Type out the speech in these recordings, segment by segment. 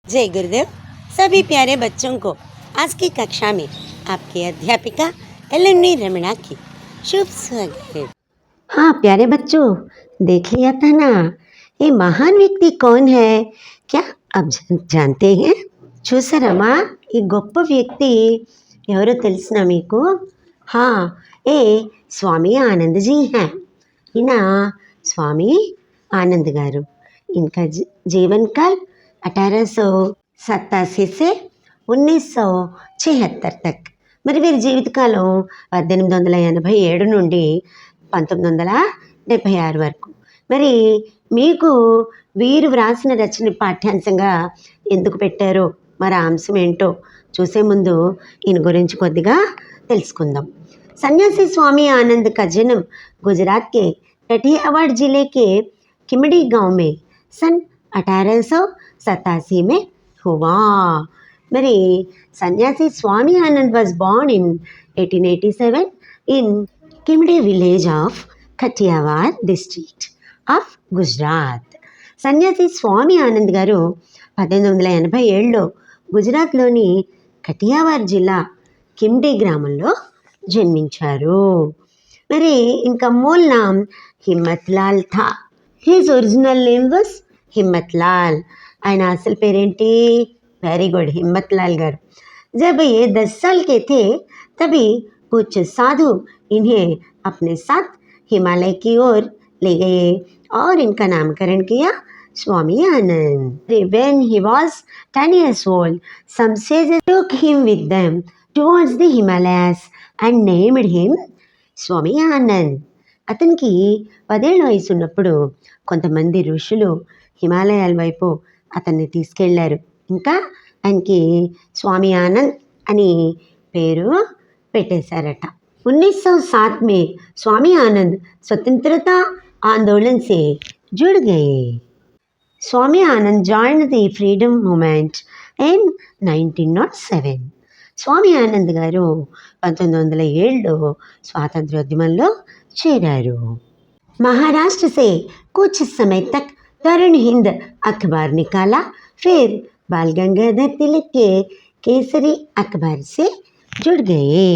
जय गुरुदेव। सभी प्यारे बच्चों को आज की कक्षा में आपकी अध्यापिका एलएनडी रमणा की शुभ स्वागत है। हाँ प्यारे बच्चों, देख लिया था ना, ये महान व्यक्ति कौन है, क्या आप जानते हैं? చూసారమ్మా, ఈ గొప్ప వ్యక్తి ఎవరో తెలిసిన మీకు? हाँ, ये स्वामी आनंद जी हैं। ఈయన స్వామి ఆనంద్ గారు. इनका जीवन काल 1887 से 1976 तक. మరి వీరి జీవితకాలం 1887 నుండి 1976 వరకు. మరి మీకు వీరు వ్రాసిన రచన పాఠ్యాంశంగా ఎందుకు పెట్టారో, మరి ఆ అంశం ఏంటో చూసే ముందు ఈయన గురించి కొద్దిగా తెలుసుకుందాం. सन्यासी स्वामी आनंद का जन्म गुजरात के कठियावाड़ जिले के किमड़ी गांव में सन 1887 में हुआ. మరి సన్యాసి Swami Anand was born in 1887 in Kimdi village of Kathiawad district of Gujarat. సన్యాసి స్వామి ఆనంద్ గారు 1887లో గుజరాత్లోని కఠియావాడ్ జిల్లా కిమ్డి గ్రామంలో జన్మించారు. మరి ఇంకా మూల్ నామ్ హిమ్మత్ లాల్ థా. His original name was Himmat Lal. ఆయన అసలు పేరేంటి? वेरी गुड, हिम्मत लाल गारू. जब ये 10 साल के थे तभी कुछ साधु इन्हें अपने साथ हिमालय की ओर ले गए और इनका नामकरण किया स्वामी आनंद. When he was 10 years old, some sages took him with them towards the Himalayas and named him స్వామి ఆనంద్. అతనికి 10 ఏళ్ల వయసు ఉన్నప్పుడు కొంతమంది ఋషులు హిమాలయాల వైపు అతన్ని తీసుకెళ్లారు. ఇంకా ఆయనకి స్వామి ఆనంద్ అని పేరు పెట్టేశారట. 1907 में स्वामी आनंद स्वतंत्रता आंदोलन से जुड़ गए. स्वामी आनंद joined the freedom movement in 1907. స్వామి ఆనంద్ గారు 1907లో స్వాతంత్రోద్యమంలో చేరారు. महाराष्ट्र से कुछ समय तक तरुण हिंद अखबार निकाला, फिर बाल गंगाधर तिलक के केसरी अखबार से जुड़ गए.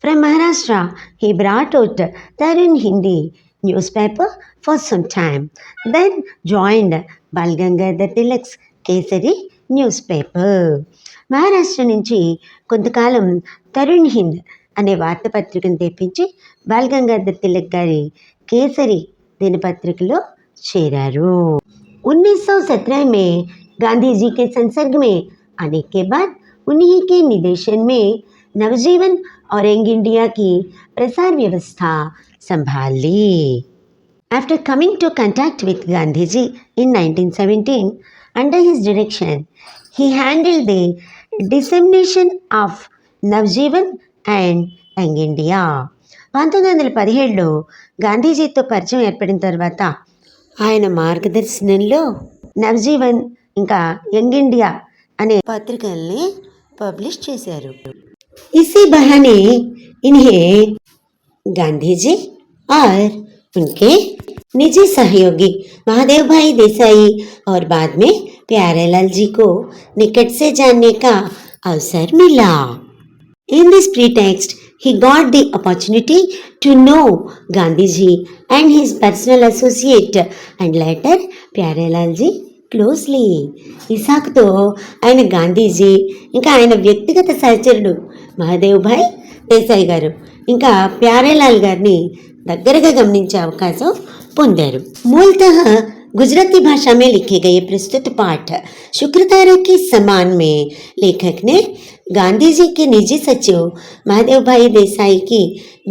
From Maharashtra, he brought out Tarun Hindi newspaper for some time, then joined Bal Gangadhar Tilak's Kesari newspaper. Maharashtra నుంచి కొంతకాలం తరుణ్ హింద్ అనే వార్తాపత్రికను తెప్పించి బాల్ గంగాధర్ తిలక్ గారి కేసరి దినపత్రికలో చేరారు. 1917 में गांधी जी के संसर्ग में आने के बाद उन्हीं के निर्देशन में नवजीवन और यंग इंडिया की प्रसार व्यवस्था संभाल ली. After coming to contact with Gandhi ji in 1917, under his direction, he handled the dissemination of Navjivan and Young India. 1917లో గాంధీజీతో పరిచయం ఏర్పడిన తర్వాత ఆయన మార్గదర్శనంలో నవజీవన్ ఇంకా యంగ్ ఇండియా అనే పత్రికల్ని పబ్లిష్ చేశారు. इसी बहाने इन्हें गांधी जी और उनके निजी सहयोगी महादेव भाई देसाई और बाद में प्यारेलाल जी को निकट से जानने का अवसर मिला. In this pretext, he got the opportunity to know Gandhi ji and his personal associate and later Pyarelal ji closely. ఈ సాకుతో ఆయన గాంధీజీ ఇంకా ఆయన వ్యక్తిగత సహచరుడు మహాదేవ్ భాయ్ దేశాయ్ గారు ఇంకా ప్యారేలాల్ గారిని దగ్గరగా గమనించే అవకాశం పొందారు. मूलतः गुजराती भाषा में लिखे गए प्रस्तुत पाठ शुक्रतारा के सम्मान में लेखक ने गांधी जी के निजी सचिव महादेव भाई देसाई की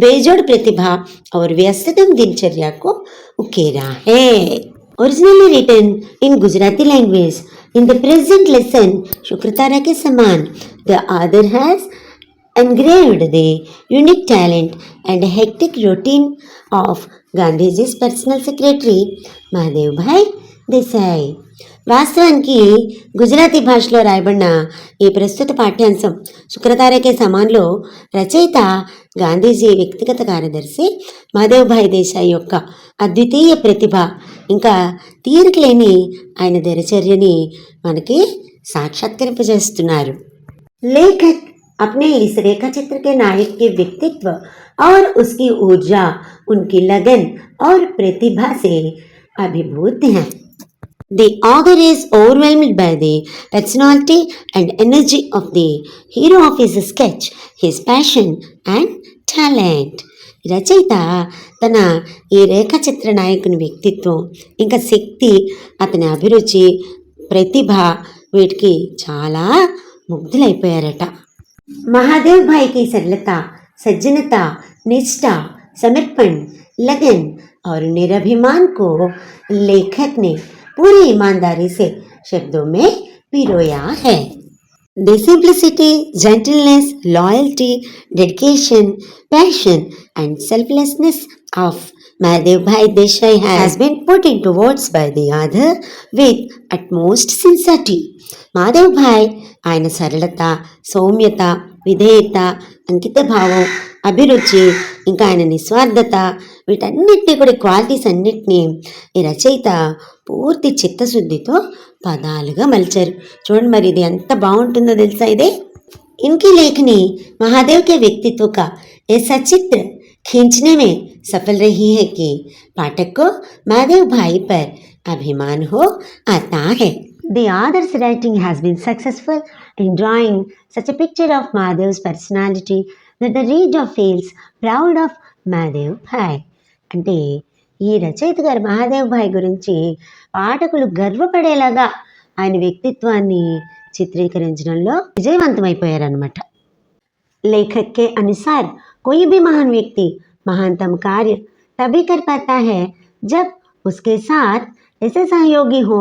बेजोड़ प्रतिभा और व्यस्ततम दिनचर्या को उकेरा है. Originally written in Gujarati language, in the present lesson शुक्रतारा के समान, the author has engraved the unique talent and hectic routine of Gandhiji's personal secretary Mahadev Bhai Desai. వాస్తవానికి గుజరాతీ భాషలో రాయబడిన ఈ ప్రస్తుత పాఠ్యాంశం శుక్రతారకే సమాన్లో రచయిత గాంధీజీ వ్యక్తిగత కార్యదర్శి మాధవ్భాయ్ దేశాయ్ యొక్క అద్వితీయ ప్రతిభ ఇంకా తీరికలేని ఆయన దినచర్యని మనకి సాక్షాత్కరింపజేస్తున్నారు. लेखक अपने इस रेखा चित्र के नायक के व्यक्तित्व और उसकी ऊर्जा, उनकी लगन और प्रतिभा से अभिभूत हैं. The author is overwhelmed by the personality and energy of the hero of his sketch, his passion and talent. రచయిత తన ఈ రేఖాచిత్ర నాయకుని వ్యక్తిత్వం ఇంకా శక్తి, అతని అభిరుచి, ప్రతిభ వీటికి చాలా ముగ్ధులైపోయారట. महादेव भाई की सरलता, सज्जनता, निष्ठा, समर्पण, लगन और निरभिमान को लेखक ने पूरी ईमानदारी से शब्दों में पिरोया है. The simplicity, gentleness, loyalty, dedication, passion and selflessness of Mahadev Bhai Desai has been put into words by the author with utmost sincerity. Madhav భాయ్ ఆయన సరళత, సౌమ్యత, విధేయత, అంకిత భావం, అభిరుచి ఇంకా ఆయన నిస్వార్థత వీటన్నిటినీ కూడా క్వాలిటీస్ అన్నిటినీ ఈ రచయిత పూర్తి చిత్తశుద్ధితో పదాలుగా మలిచారు. చూడండి మరి ఇది ఎంత బాగుంటుందో తెలుసా ఇదే. इनकी लेखनी महादेव के व्यक्तित्व का ऐसा चित्र खींचने में सफल रही है कि पाठक को महादेव भाई पर अभिमान हो आता है. The author's writing has been successful in drawing such a picture of Mahadev's personality that the reader feels proud of Mahadev Bhai. అంటే ఈ రచయిత గారు మహాదేవ్ భాయ్ గురించి పాఠకులు గర్వపడేలాగా ఆయన వ్యక్తిత్వాన్ని చిత్రీకరించడంలో విజయవంతమైపోయారన్నమాట. लेखक के अनुसार कोई भी महान व्यक्ति महानतम कार्य तभी कर पाता है जब उसके साथ ऐसे सहयोगी हो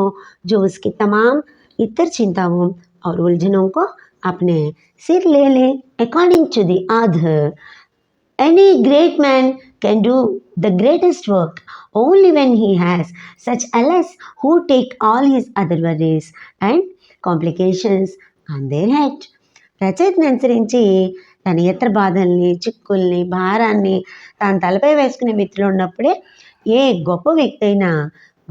जो उसकी तमाम इतर चिंताओं और उलझनों को अपने सिर ले लें. According to the author, any great man can do the greatest work only when he has such allies who take all his other worries and complications on their head. రచయితను అనుసరించి తన ఇతర బాధల్ని, చిక్కుల్ని, భారాన్ని తాను తలపై వేసుకునే మిత్రులు ఉన్నప్పుడే ఏ గొప్ప వ్యక్తి అయినా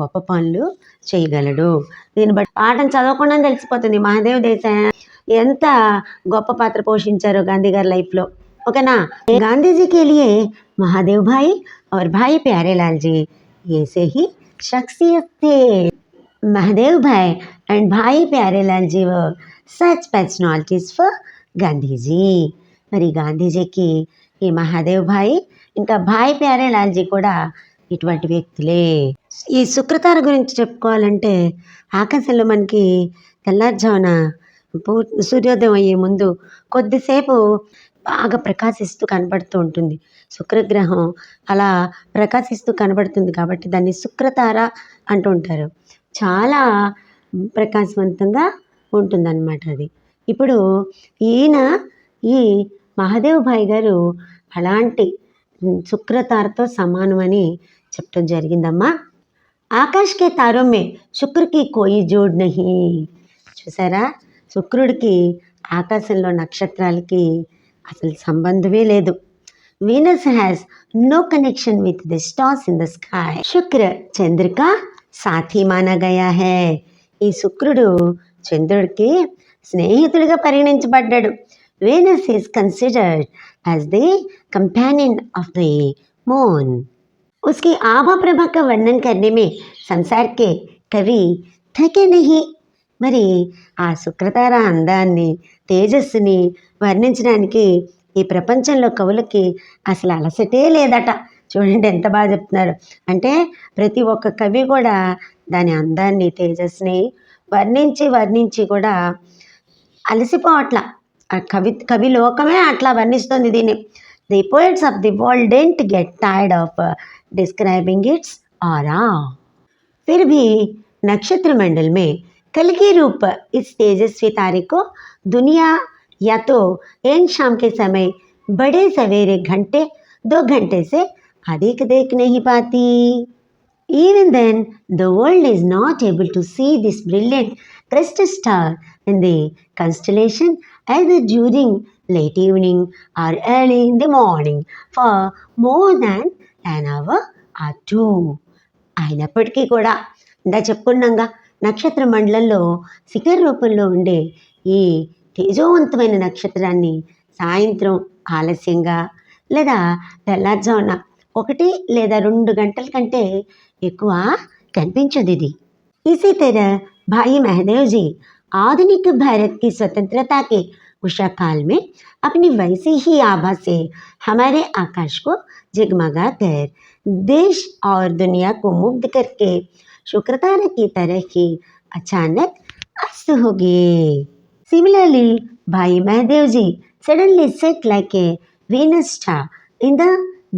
గొప్ప పనులు చేయగలడు. దీన్ని బట్టి పాఠం చదవకుండా తెలిసిపోతుంది మహాదేవ్ దేశాయ్ ఎంత గొప్ప పాత్ర పోషించారో గాంధీ గారి లైఫ్లో. ఓకేనా. గాంధీజీ के लिए महादेव भाई और भाई प्यारेलाल जी ऐसे ही शख्सियत थे. महादेव भाई and भाई प्यारेलाल जी were such personalities for Gandhiji. మరి గాంధీజీకి ఈ మహాదేవ్ భాయ్ ఇంకా భాయ్ ప్యారేలాల్ జీ కూడా ఇటువంటి వ్యక్తులే. ఈ శుక్రతార గురించి చెప్పుకోవాలంటే ఆకాశంలో మనకి తెల్లారుజామున సూర్యోదయం అయ్యే ముందు కొద్దిసేపు బాగా ప్రకాశిస్తూ కనబడుతూ ఉంటుంది. శుక్రగ్రహం అలా ప్రకాశిస్తూ కనబడుతుంది కాబట్టి దాన్ని శుక్రతార అంటూ ఉంటారు. చాలా ప్రకాశవంతంగా ఉంటుందన్నమాట అది. ఇప్పుడు ఈయన ఈ మహాదేవ్ భాయ్ గారు అలాంటి శుక్రతారతో సమానమని చెప్పడం జరిగిందమ్మా. ఆకాశ్ కే తారో మే శుక్రకి కోయి జోడ్ నహీ. చూసారా, శుక్రుడికి ఆకాశంలో నక్షత్రాలకి అసలు సంబంధమే లేదు. Venus has no connection with the stars in the sky. శుక్ర చంద్రిక సాథీ మానా గయా హై. ఈ శుక్రుడు చంద్రుడికి స్నేహితుడిగా పరిగణించబడ్డాడు. Venus is considered as the companion of the moon. उसकी आभा प्रभा का वर्णन करने में संसार के कवि थके नहीं. మరి ఆ శుక్రతార అందాన్ని, తేజస్సుని వర్ణించడానికి ఈ ప్రపంచంలో కవులకి అసలు అలసటే లేదట. చూడండి ఎంత బాగా చెప్తున్నారు. అంటే ప్రతి ఒక్క కవి కూడా దాని అందాన్ని, తేజస్సుని వర్ణించి కూడా అలసిపోవట్లా. ఆ కవి లోకమే అట్లా వర్ణిస్తుంది దీన్ని. The poets of the world didn't get tired of describing it's aura. फिर भी नक्षत्र मंडल में कल के रूप इस तेजस्वी तारे को दुनिया या तो एक शाम के समय बड़े सवेरे घंटे 2 घंटे से अधिक देख नहीं पाती. Even then, the world is not able to see this brilliant crested star in the constellation either during late evening or early in the morning for more than an hour or two. అయినప్పటికీ కూడా ఇందా చెప్పుకున్నాగా నక్షత్ర మండలంలో శిఖర రూపంలో ఉండే ఈ తేజోవంతమైన నక్షత్రాన్ని సాయంత్రం ఆలస్యంగా లేదా తెల్లారుజామున 1 లేదా 2 గంటల కంటే ఎక్కువ కనిపించదు ఇది. इसी तरह भाई महदेव जी आधुनिक भारत की स्वतंत्रता के उषा काल में अपनी वैसी ही आभा से हमारे आकाश को जगमगा कर देश और दुनिया को मुग्ध करके शुक्रतारा की तरह ही अचानक अस्त हो गए. Similarly, Bhai Mahdev ji suddenly set like a Venus star in the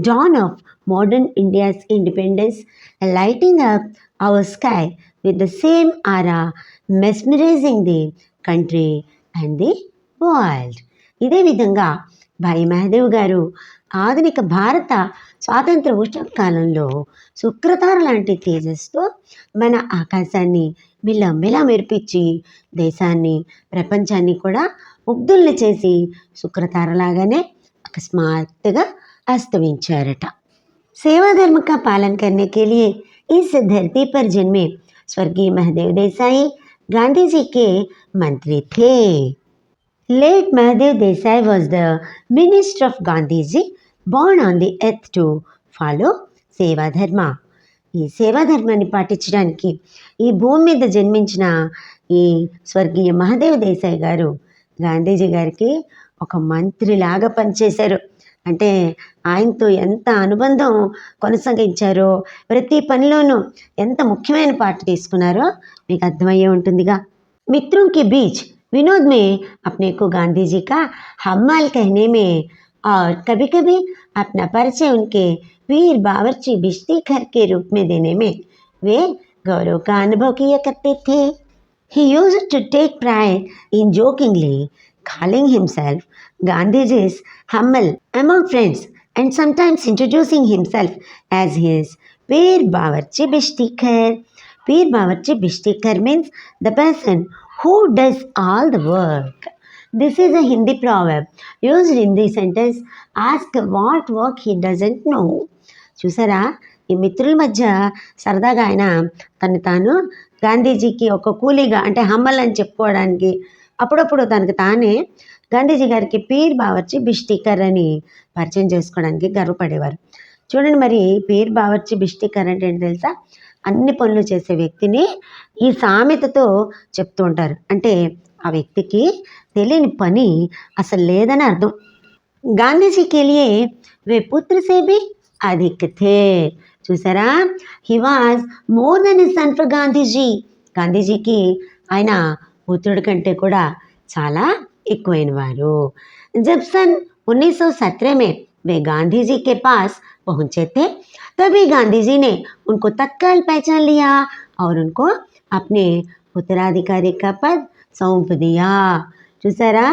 dawn of modern India's independence, lighting up our sky with the same aura, mesmerizing the country and the world. ఇదే విధంగా భాయి మహదేవ్ గారు ఆధునిక భారత స్వాతంత్ర ఉత్సవకాలంలో శుక్రతార లాంటి తేజస్తో మన ఆకాశాన్ని మిలమిలా మెరిపించి దేశాన్ని ప్రపంచాన్ని కూడా ముగ్ధుల్ని చేసి శుక్రతారలాగానే అకస్మాత్తుగా అస్తమించారట. सेवा धर्म का पालन करने के लिए इस धरती पर जन्मे स्वर्गीय महदेव देसाई गांधी जी के मंत्री थे. Late Mahdev Desai was the minister of Gandhiji, born on the earth to follow సేవా ధర్మ. ఈ సేవా ధర్మాన్ని పాటించడానికి ఈ భూమి మీద జన్మించిన ఈ స్వర్గీయ మహదేవ్ దేశాయ్ గారు గాంధీజీ గారికి ఒక మంత్రిలాగా పనిచేశారు. అంటే ఆయనతో ఎంత అనుబంధం కొనసాగించారో, ప్రతి పనిలోనూ ఎంత ముఖ్యమైన పార్ట్ తీసుకున్నారో మీకు అర్థమయ్యే ఉంటుందిగా. మిత్రోं के बीच विनोद में अपने को गांधी जी का हम्माल कहने में और कभी कभी अपना परिचय उनके वीर बावर्ची बिश्ती घर के रूप में देने में वे गौरव का अनुभव किया करते थे. He used to take pride in jokingly calling himself Gandhiji's Hammal among friends and sometimes introducing himself as his Veer Bawarchi Bishtikar. Veer Bawarchi Bishtikar means the person who does all the work. This is a Hindi proverb used in the sentence ask what work he doesn't know. చూసారా, ఈ మిత్రుల మధ్య సరదాగా ఆయన తను తాను గాంధీజీకి ఒక కూలీగా అంటే హమ్మల్ అని చెప్పుకోవడానికి అప్పుడప్పుడు తనకు తానే గాంధీజీ గారికి పీర్ బావర్చి బిష్టికర్ అని పరిచయం చేసుకోవడానికి గర్వపడేవారు. చూడండి, మరి పీర్ బావర్చి బిష్టికర్ అంటే ఏంటి తెలుసా? అన్ని పనులు చేసే వ్యక్తిని ఈ సామెతతో చెప్తూ ఉంటారు. అంటే ఆ వ్యక్తికి తెలియని పని అసలు లేదని అర్థం. గాంధీజీకి లియే వే పుత్ర సే భీ అధిక్ థే. చూసారా, he was more than his son for Gandhiji. గాంధీజీకి ఆయన పుత్రుడి కంటే కూడా చాలా ఎక్కువైన వారు. జబ్ సన్ 1917 में वे गांधी जी के पास पहुंचे थे, तभी गांधी जी ने उनको तत्काल पहचान लिया और उनको अपने उत्तराधिकारी का पद सौंप दिया. చూసారా,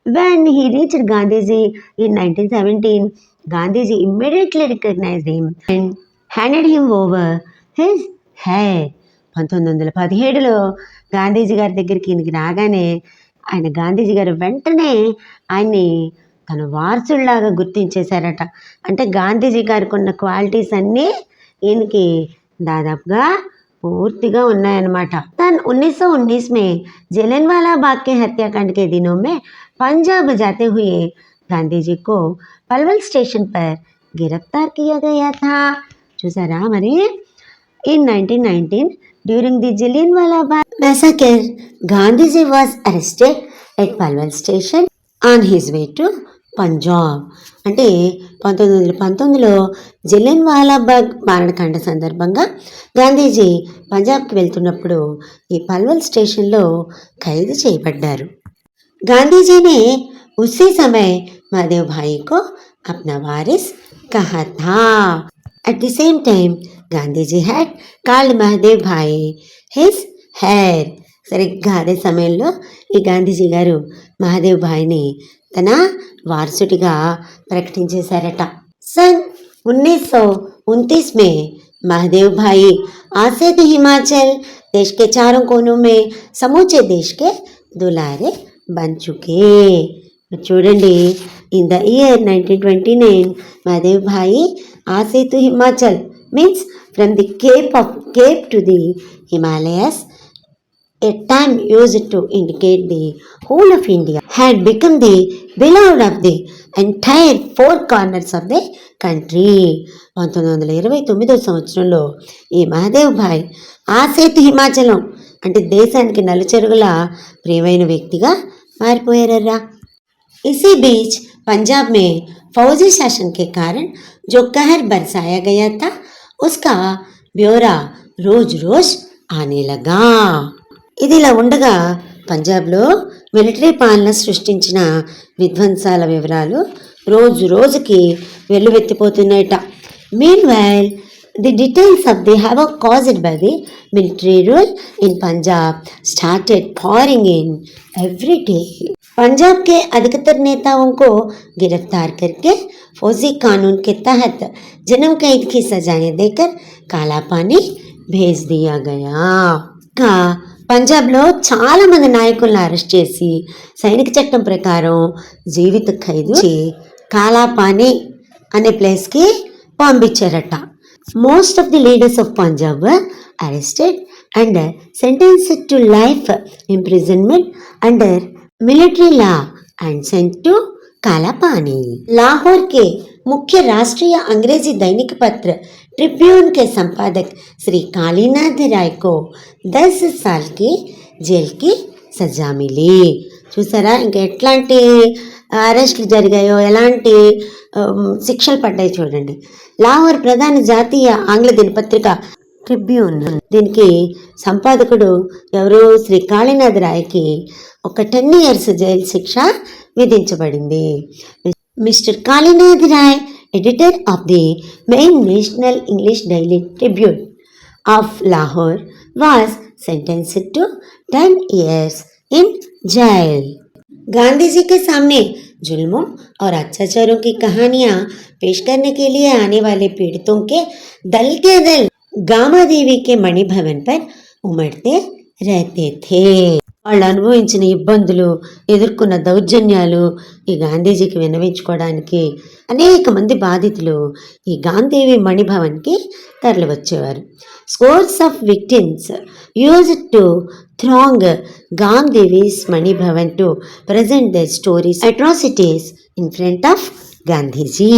when he reached Gandhiji in 1917, Gandhiji immediately recognized him and handed him over his head. 1917లో Gandhiji గారి దగ్గరికి ఈయనకి రాగానే ఆయన గాంధీజీ గారు వెంటనే ఆయన్ని తన వారసుడిలాగా గుర్తించేశారట. అంటే గాంధీజీ గారికి ఉన్న క్వాలిటీస్ అన్నీ ఈయనకి దాదాపుగా పూర్తిగా ఉన్నాయన్నమాట. सन 1919 में जलियांवाला बाग के हत्याकांड के दिनों में पंजाब जाते हुए गांधी जी को पलवल स्टेशन पर गिरफ्तार किया गया था. చూసారా, మరి in 1919 during the Jallianwala Bagh massacre, Gandhiji was arrested at Palwal station on his way to Punjab. అంటే 1919లో జలియన్వాలా బాగ్ మారణకాండ సందర్భంగా గాంధీజీ పంజాబ్కి వెళ్తున్నప్పుడు ఈ పల్వల్ స్టేషన్లో ఖైదు చేయబడ్డారు. గాంధీజీ ఉసీ సమయ మహదేవ్ భాయి కో అప్నా వారిస్ కహా థా. At the same time Gandhiji had called Mahadev Bhai his hair. సరిగ్గా అదే సమయంలో ఈ గాంధీజీ గారు మహాదేవ్ భాయిని తన వారసుడిగా ప్రకటించేశారట. सन 1929 में महादेव भाई आज से तो हिमाचल देश के चारों कोनों में समूचे देश के दुलारे बन चुके। చూడండి, in the year 1929 महादेव भाई आज से तो Himachal means from the Cape to the Himalayas, a term used to indicate the whole of India, had become the beloved of the entire four corners of the country. 1929 సంవత్సరంలో ఈ మహాదేవ్ భాయ్ ఆసేతు హిమాచలం అంటే దేశానికి నలుచెరుగుల ప్రియమైన వ్యక్తిగా మారిపోయారరా. इसी बीच पंजाब में फौजी शासन के कारण जो कहर बरसाया गया था उसका ब्यौरा रोज रोज आने लगा. ఇదిలా ఉండగా పంజాబ్లో మిలిటరీ పాలన సృష్టించిన విధ్వంసాల వివరాలు రోజు రోజుకి వెల్లువెత్తిపోతున్నాయట. Meanwhile the details of the havoc caused by the military rule in Punjab started pouring in every day. Punjab के अधिकतर नेताओं को गिरफ्तार करके फौजी कानून के तहत जन्म कैद की सजाएं देकर काला पानी भेज दिया गया. का పంజాబ్లో చాలామంది నాయకులను అరెస్ట్ చేసి సైనిక చట్టం ప్రకారం జీవిత ఖైదు కాలాపాని అనే ప్లేస్కి పంపించారట. Most of the leaders of Punjab arrested and sentenced to life imprisonment under military law and sent to Kala Pani. Lahore के मुख्य राष्ट्रीय अंग्रेजी दैनिक पत्र ट्रिब्यून के संपादक श्री कालीनाथ राय को 10 साल की जेल की सजा मिली. చూసారా ఇంకా ఎట్లాంటి అరెస్టులు జరిగాయో, ఎలాంటి శిక్షలు పడ్డాయి చూడండి. లాహోర్ ప్రధాన జాతీయ ఆంగ్ల దినపత్రిక ట్రిబ్యూన్ దీనికి సంపాదకుడు ఎవరు, శ్రీ కాళీనాథ్ రాయ్కి ఒక 10 years జైలు శిక్ష విధించబడింది. Mr Kalinath Roy, editor of the main national English daily Tribune of Lahore, was sentenced to 10 years in jail. Gandhi ji के सामने जुल्मों और अत्याचारों की कहानियां पेश करने के लिए आने वाले पीड़ितों के दल गामा देवी के मणि भवन पर उमड़ते रहते थे. వాళ్ళు అనుభవించిన ఇబ్బందులు, ఎదుర్కొన్న దౌర్జన్యాలు ఈ గాంధీజీకి విన్నవించుకోవడానికి అనేక మంది బాధితులు ఈ గాంధీవి మణిభవన్కి తరలి వచ్చేవారు. Scores of victims used to throng Gamdevi's Mani Bhavan to present their stories, atrocities in front of Gandhi ji.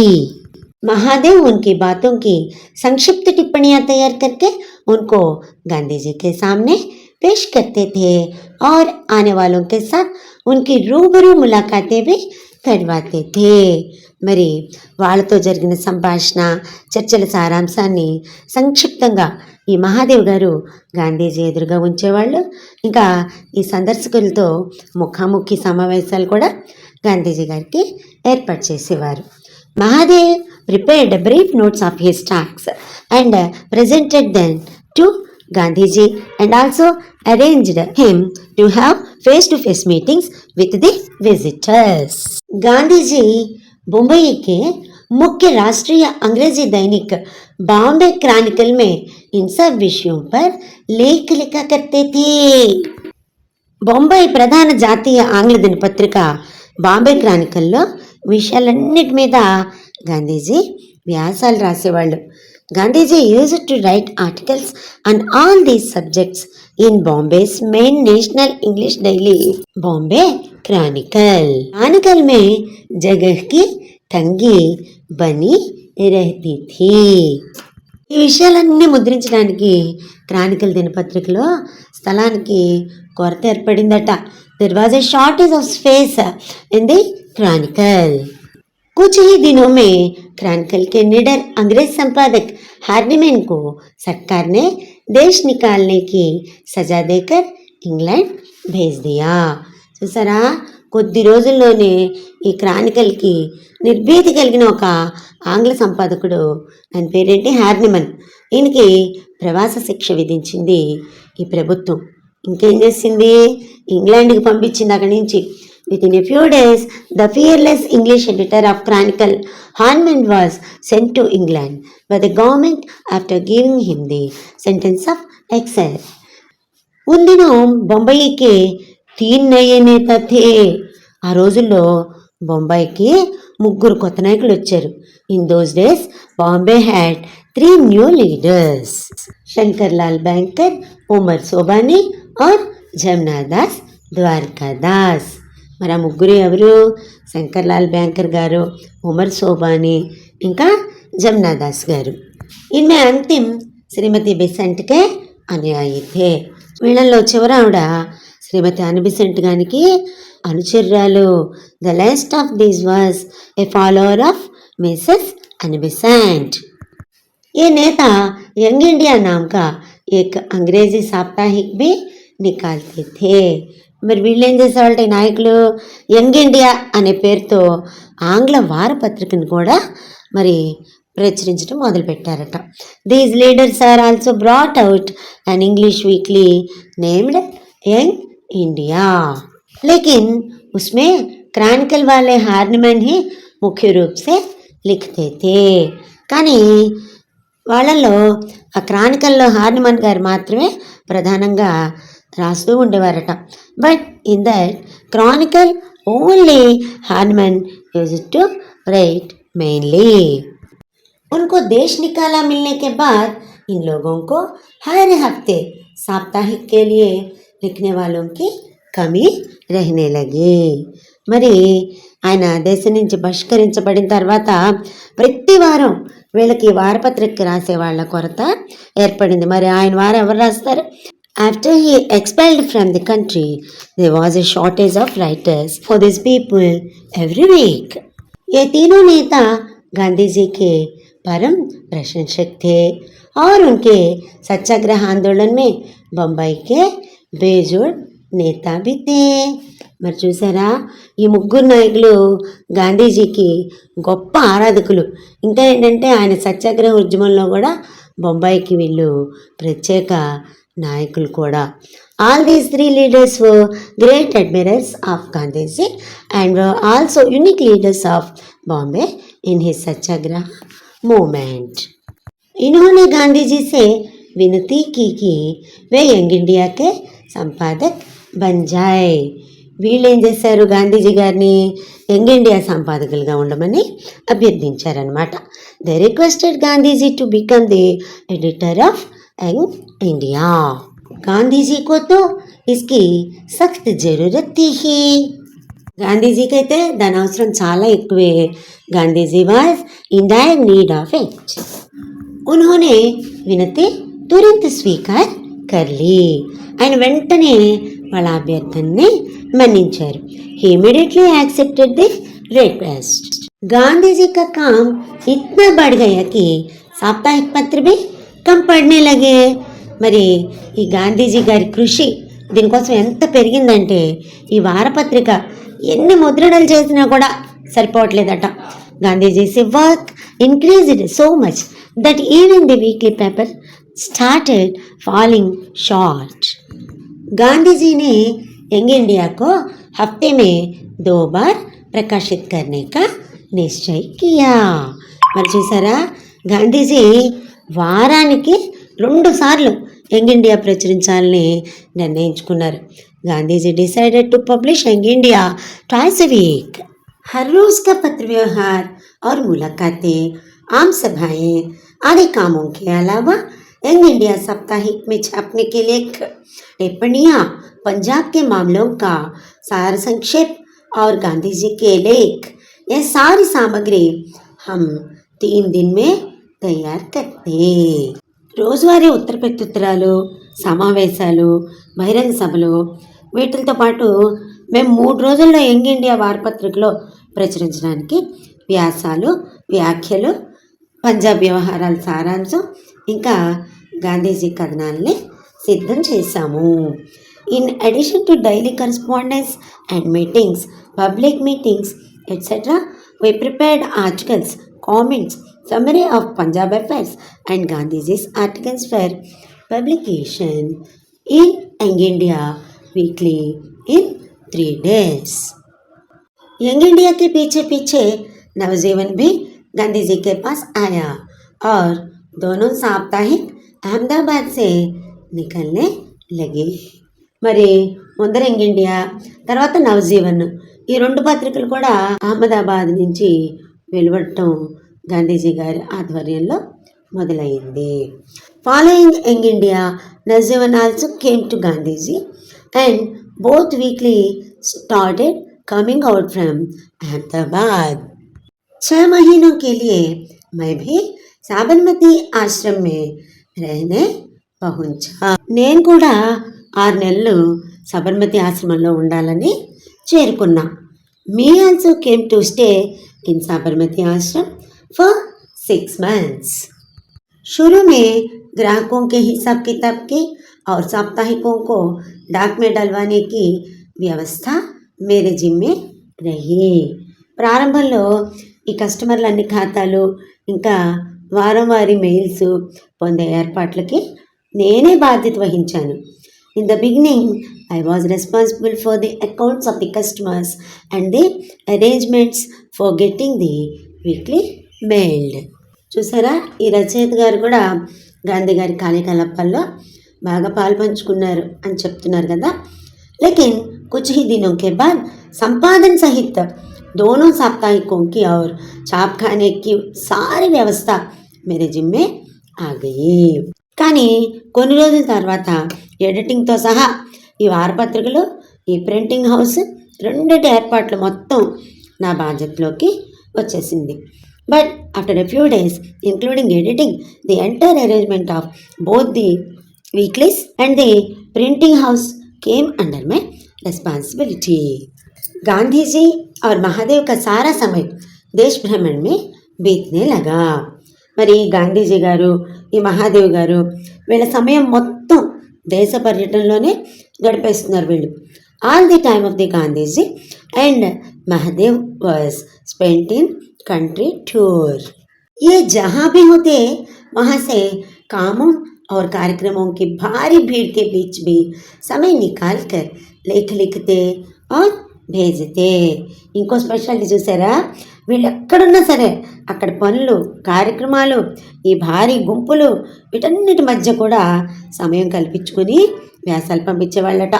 Mahadev उनकी बातों की संक्षिप्त टिप्पणियां तैयार करके उनको गांधी जी के सामने पेश करते थे और आने वालों के साथ उनकी रूबरू मुलाकातें भी करवाते थे. మరి వాళ్ళతో జరిగిన సంభాషణ, చర్చల సారాంశాన్ని సంక్షిప్తంగా ఈ మహాదేవ్ గారు గాంధీజీ ఎదురుగా ఉంచేవాళ్ళు. ఇంకా ఈ సందర్శకులతో ముఖాముఖి సమావేశాలు కూడా గాంధీజీ గారికి ఏర్పాటు చేసేవారు. Mahadev prepared brief notes of his talks and presented then to Gandhiji and also arranged him to have face-to-face meetings with the visitors. Gandhiji Mumbai के मुख्य राष्ट्रीय अंग्रेजी दैनिक बॉम्बे क्रॉनिकल में इन सब विषयों पर लेख लिखा करते थे. బొంబాయి ప్రధాన జాతీయ ఆంగ్ల దినపత్రిక బాంబే క్రానికల్లో విషయాలన్నిటి మీద గాంధీజీ వ్యాసాలు రాసేవాళ్ళు. Gandhiji used to write articles on all these subjects in Bombay's main national English daily, Bombay Chronicle. Chronicle में जगह की तंगी बनी रहती थी. ఈ విషయాలన్నీ ముద్రించడానికి క్రానికల్ దినపత్రికలో స్థలానికి కొరత ఏర్పడిందట. There was a shortage of space in the Chronicle. कुछ ही दिनों में क्रांकल के निडर अंग्रेज संपादक हार्निमैन को सरकार ने देश निकालने की सजा देकर इंग्लैंड भेज दिया. చూసారా, కొద్ది రోజుల్లోనే ఈ క్రానికల్కి నిర్భీతి కలిగిన ఒక ఆంగ్ల సంపాదకుడు, ఆయన పేరేంటి, హార్నిమన్, ఈయనకి ప్రవాస శిక్ష విధించింది ఈ ప్రభుత్వం. ఇంకేం చేసింది, ఇంగ్లాండ్కి పంపించింది. అక్కడి నుంచి Within a few days, the fearless English editor of Chronicle, Harman, was sent to England by the government after giving him the sentence of exile. उन दिनों बम्बई के 3 नए नेता थे. ఆ రోజుల్లో బొంబాయికి ముగ్గురు కొత్త నాయకులు వచ్చారు. In those days Bombay had 3 new leaders, Shankar Lal Banker, Umar Sobani और జమునాదాస్ ద్వారకాదాస్. మరి ఆ ముగ్గురు ఎవరు? శంకర్ లాల్ బ్యాంకర్ గారు, ఉమర్ సోబానీ, ఇంకా జమునాదాస్ గారు. ఇన్మే అంతిम శ్రీమతి బెసెంట్ కే అనుయాయి थे. వీళ్ళల్లో చివరి ఆవిడ శ్రీమతి అనిబిసెంట్ గారికి అనుచరురాలు. The last of this was a follower of Mrs Annie Besant. ये नेता यंग इंडिया नाम का एक अंग्रेजी साप्ताहिक भी निकालते थे. మరి వీళ్ళు ఏం చేసేవాళ్ళ నాయకులు యంగ్ ఇండియా అనే పేరుతో ఆంగ్ల వారపత్రికను కూడా మరి ప్రచురించడం మొదలుపెట్టారట. These leaders are also brought out an English weekly named Young India. लेकिन उसमें क्रॉनिकल वाले हार्निमन ही मुख्य रूप से लिखते थे. కానీ వాళ్ళల్లో ఆ క్రానికల్లో హార్నిమన్ గారు మాత్రమే ప్రధానంగా రాస్తూ ఉండేవారట. But in that Chronicle only Horniman used to write mainly. उनको देश निकाला मिलने के बाद इन लोगों को हर हफ्ते साप्ताहिक के लिए लिखने वालों की कमी रहने लगी. మరి ఆయన దేశం నుంచి బహిష్కరించబడిన తర్వాత ప్రతి వారం వీళ్ళకి వారపత్రిక రాసే వాళ్ళ కొరత ఏర్పడింది. మరి ఆయన వారు ఎవరు రాస్తారు? After he expelled from the country there was a shortage of writers for this people every week. ये तीनों नेता गांधी जी के परम प्रशंसक थे और उनके सत्याग्रह आंदोलन में बम्बई के बेजोड़ नेता भी थे. మరి చూసారా, ఈ ముగ్గురు నాయకులు గాంధీజీకి గొప్ప ఆరాధకులు. ఇంకా ఏంటంటే ఆయన సత్యాగ్రహ ఉద్యమంలో కూడా బొంబాయికి వీళ్ళు ప్రత్యేక నాయకులు కూడా. All these 3 leaders were great admirers of Gandhiji and were also unique leaders of Bombay in his Satyagraha movement. इन्होंने गांधी जी से विनती की कि वे यंग इंडिया के संपादक बन जाए. వీళ్ళు ఏం చేశారు? గాంధీజీ గారిని యంగ్ ఇండియా సంపాదకులుగా ఉండమని అభ్యర్థించారనమాట. They requested Gandhiji to become the editor of Young India. Gandhiji को तो इसकी सख्त जरूरत थी ही. గాంధీజీకి అయితే దాని అవసరం చాలా ఎక్కువే. Gandhiji was in dire need of it. उन्होंने వినతి तुरंत स्वीकार कर ली. ఆయన వెంటనే వాళ్ళ అభ్యర్థనని మన్నించారు. He immediately accepted the request. Gandhi ji का काम इतना बढ़ गया कि साप्ताहिक पत्र भी कम पढ़ने लगे. మరి ఈ గాంధీజీ గారి కృషి దీనికోసం ఎంత పెరిగిందంటే ఈ వారపత్రిక ఎన్ని ముద్రణలు చేసినా కూడా సరిపోవట్లేదట. Gandhiji's work increased so much that even the weekly paper started falling short. Gandhi ji ने यंग इंडिया को हफ्ते में 2 बार प्रकाशित करने का निश्चय किया. మరి చూసారా, గాంధీజీ వారానికి 2 సార్లు యంగ్ ఇండియా ప్రచురించాలని నిర్ణయించుకున్నారు. Gandhiji decided to publish Young India twice a week. हर रोज का पत्र व्यवहार और मुलाकातें, आम सभाएं आदि कामों के अलावा यंग इंडिया साप्ताहिक में छापने के लिए टिप्पणियाँ, पंजाब के मामलों का सार संक्षेप और गांधी जी के लेख, यह सारी सामग्री हम 3 दिन में तैयार करते. రోజువారీ ఉత్తర ప్రత్యుత్తరాలు, సమావేశాలు, బహిరంగ సభలు వీటితో పాటు మేము 3 రోజుల్లో యంగ్ ఇండియా వారపత్రికలో ప్రచురించడానికి వ్యాసాలు, వ్యాఖ్యలు, పంజాబ్ వ్యవహారాల సారాంశం, ఇంకా గాంధీజీ కథనాల్ని సిద్ధం చేశాము. In addition to daily correspondence and meetings, public meetings etcetera, we prepared articles, comments, summary of Punjab affairs and Gandhiji's articles for publication in Young India weekly in 3 days. Young India के पीछे पीछे नवजीवन भी गांधी जी के पास आया और दोनों साप्ताहिक अहमदाबाद से निकलने लगे. మరి ముందర యంగ్ ఇండియా, తర్వాత నవజీవన్, ఈ రెండు పత్రికలు కూడా అహ్మదాబాద్ నుంచి వెలువడటం గాంధీజీ గారి ఆధ్వర్యంలో మొదలైంది. Following young India, Navjivan also came to Gandhiji and both weekly started coming out from Ahmedabad. 6 महीनों के लिए मैं भी साबरमती आश्रम में रहने पहुंचा. నేను కూడా 6 నెలలు సబర్మతి ఆశ్రమంలో ఉండాలని చేరుకున్నా. Me also came to stay in Sabarmati Ashram for 6 months. शुरू में ग्राहकों के हिसाब किताब की और साप्ताहिकों को डाक में डलवाने की వ్యవస్థ మేరే జిమ్మే రహీ. ప్రారంభంలో ఈ కస్టమర్ల అన్ని ఖాతాలు ఇంకా వారం వారి మెయిల్స్ పొందే ఏర్పాట్లకి నేనే బాధ్యత వహించాను. In the beginning I was responsible for the accounts of the customers and the arrangements for getting the weekly mailed. చూసారా, ఈ రచయిత గారు కూడా గాంధీ గారి కార్యకలాపాల్లో బాగా పాల్పంచుకున్నారు అని చెప్తున్నారు కదా. लेकिन कुछ ही दिनों के बाद संपादन सहित दोनों साप्ताहिकों की और छापखाने की सारी व्यवस्था मेरे जिम्मे आ गई. కానీ కొన్ని రోజుల తర్వాత ఎడిటింగ్తో సహా ఈ వారపత్రికలు, ఈ ప్రింటింగ్ హౌస్ రెండిటి ఏర్పాట్లు మొత్తం నా బాధ్యతలోకి వచ్చేసింది. But after a few days including editing the entire arrangement of both the weeklies and the printing house came under में रिस्पॉन्सिबिलिटी. गांधी जी और महादेव का सारा समय देश भ्रमण में बीतने लगा. మరి గాంధీజీ గారు, ఈ మహాదేవ్ గారు వీళ్ళ సమయం మొత్తం దేశ పర్యటనలోనే గడిపేస్తున్నారు వీళ్ళు. All the time of the Gandhiji and Mahadev was spent in country tour. ये जहाँ भी होते वहाँ से कामों और कार्यक्रमों की भारी भीड़ के बीच भी समय निकाल कर लेख लिखते और भेजते. ఇంకో స్పెషాలిటీ చూసారా, వీళ్ళు ఎక్కడున్నా సరే అక్కడ పనులు, కార్యక్రమాలు, ఈ భారీ గుంపులు వీటన్నిటి మధ్య కూడా సమయం కల్పించుకొని వ్యాసాలు పంపించేవాళ్ళట.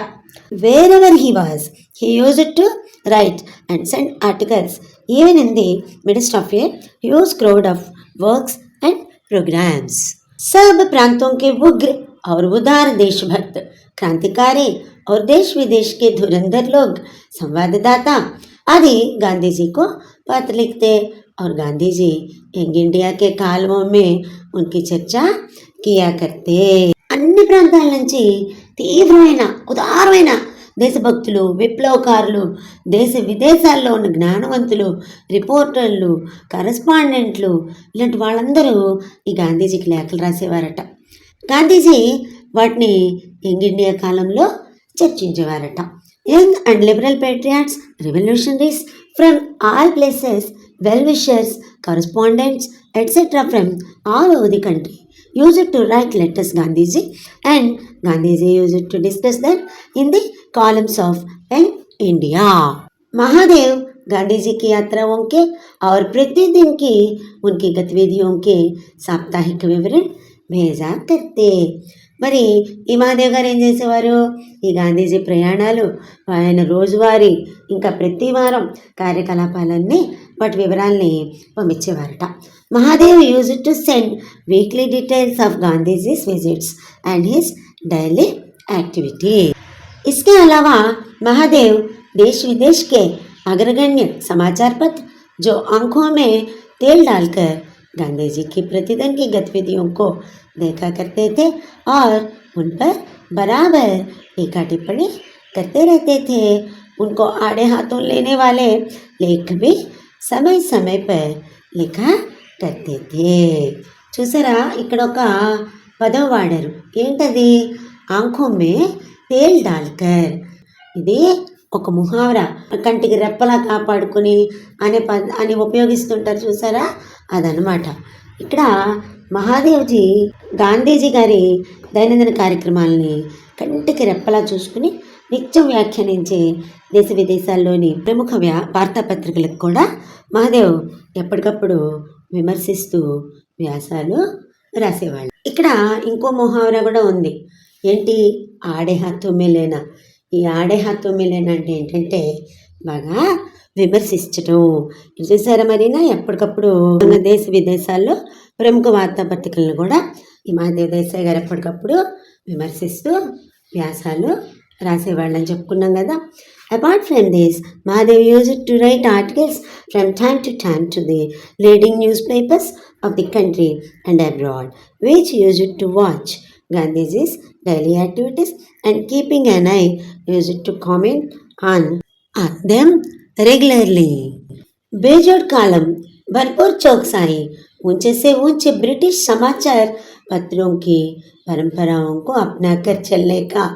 Wherever he was he used to write and send articles even in the midst of a huge crowd of works and programmes. सब प्रांतों के उग्र और उदार देशभक्त क्रांतिकारी और देश विदेश के धुरंधर लोग संवाददाता आदि गांधी जी को पत्र लिखते और गांधी जी यंग इंडिया के कालमों में उनकी चर्चा किया करते. అన్ని ప్రాంతాల నుంచి తీవ్రమైన ఉదారమైన దేశభక్తులు, విప్లవకారులు, దేశ విదేశాల్లో ఉన్న జ్ఞానవంతులు, రిపోర్టర్లు, కరెస్పాండెంట్లు ఇలాంటి వాళ్ళందరూ ఈ గాంధీజీకి లేఖలు రాసేవారట. గాంధీజీ వాటిని యంగ్ ఇండియా కాలంలో చర్చించేవారట. Young and liberal patriots, revolutionaries from all places, well wishers, correspondents etcetera from all over the country used to write letters Gandhiji and Gandhiji used to discuss them in the columns of Young India. Mahadev Gandhi ji की यात्राओं के और प्रतिदिन की उनकी गतिविधियों के साप्ताहिक विवरण भेजा करते. మరి ఈ మహాదేవ్ గారు ఏం చేసేవారు, ఈ గాంధీజీ ప్రయాణాలు, ఆయన రోజువారీ ఇంకా ప్రతి వారం కార్యకలాపాలన్నీ వాటి వివరాల్ని పంపించేవారట. Mahadev used to send weekly details of Gandhiji's visits and his daily activity. इसके अलावा महादेव देश विदेश के अग्रगण्य समाचार पत्र जो आंखों में तेल डालकर गांधी जी की प्रतिदिन की गतिविधियों को देखा करते थे और उन पर बराबर टीका टिप्पणी करते रहते थे. उनको आड़े हाथों लेने वाले लेख भी समय समय पर लिखा करते थे. చూసారా, ఇక్కడ ఒక పదం వాడారు, ఏంటది, ఆంఖో మే తేల్ డాల్కర్. ఇది ఒక ముహావరా, కంటికి రెప్పలా కాపాడుకుని అని ఉపయోగిస్తుంటారు చూసారా, అదనమాట. ఇక్కడ మహాదేవ్జీ గాంధీజీ గారి దైనందిన కార్యక్రమాలని కంటికి రెప్పలా చూసుకుని నిత్యం వ్యాఖ్యానించే దేశ విదేశాల్లోని ప్రముఖ వార్తాపత్రికలకు కూడా మహాదేవ్ ఎప్పటికప్పుడు విమర్శిస్తూ వ్యాసాలు రాసేవాళ్ళు. ఇక్కడ ఇంకో ముహావరా కూడా ఉంది. ఏంటి? ఆడే హాత్ మే లేనా. ఈ ఆడే హాత్ మే లేనా అంటే ఏంటంటే బాగా విమర్శించటం. ఇది చూసారా మరినా ఎప్పటికప్పుడు దేశ విదేశాల్లో ప్రముఖ వార్తాపత్రికలను కూడా ఈ మహాదేవ్ దేశాయ్ గారు ఎప్పటికప్పుడు విమర్శిస్తూ వ్యాసాలు రాసేవాళ్ళని చెప్పుకున్నాం కదా. Apart from this, Mahadev used to write articles from time to time to the leading newspapers of the country and abroad, which used to watch Gandhiji's daily activities and keeping an eye used to comment on them regularly. बेजोड़ कालम भरपूर चौकसाई ऊंचे से ऊंचे British समाचार पत्रों की परंपराओं को अपनाकर चलने का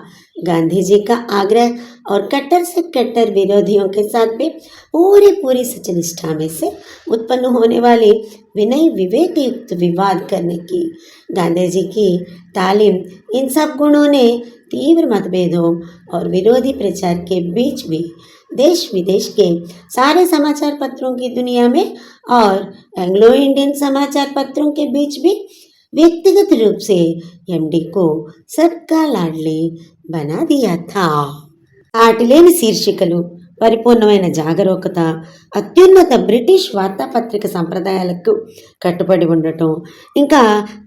गांधी जी का आग्रह और कट्टर से कट्टर विरोधियों के साथ भी पूरी सचनिष्ठा में से उत्पन्न होने वाली विनय विवेक युक्त विवाद करने की गांधी जी की तालीम, इन सब गुणों ने तीव्र मतभेदों और विरोधी प्रचार के बीच भी देश विदेश के सारे समाचार पत्रों की दुनिया में और एंग्लो इंडियन समाचार पत्रों के बीच भी व्यक्तिगत रूप से एमडी को सबका लाडली बना दिया था. ఆటిలేని శీర్షికలు, పరిపూర్ణమైన జాగరూకత, అత్యున్నత బ్రిటిష్ వార్తాపత్రిక సంప్రదాయాలకు కట్టుబడి ఉండటం, ఇంకా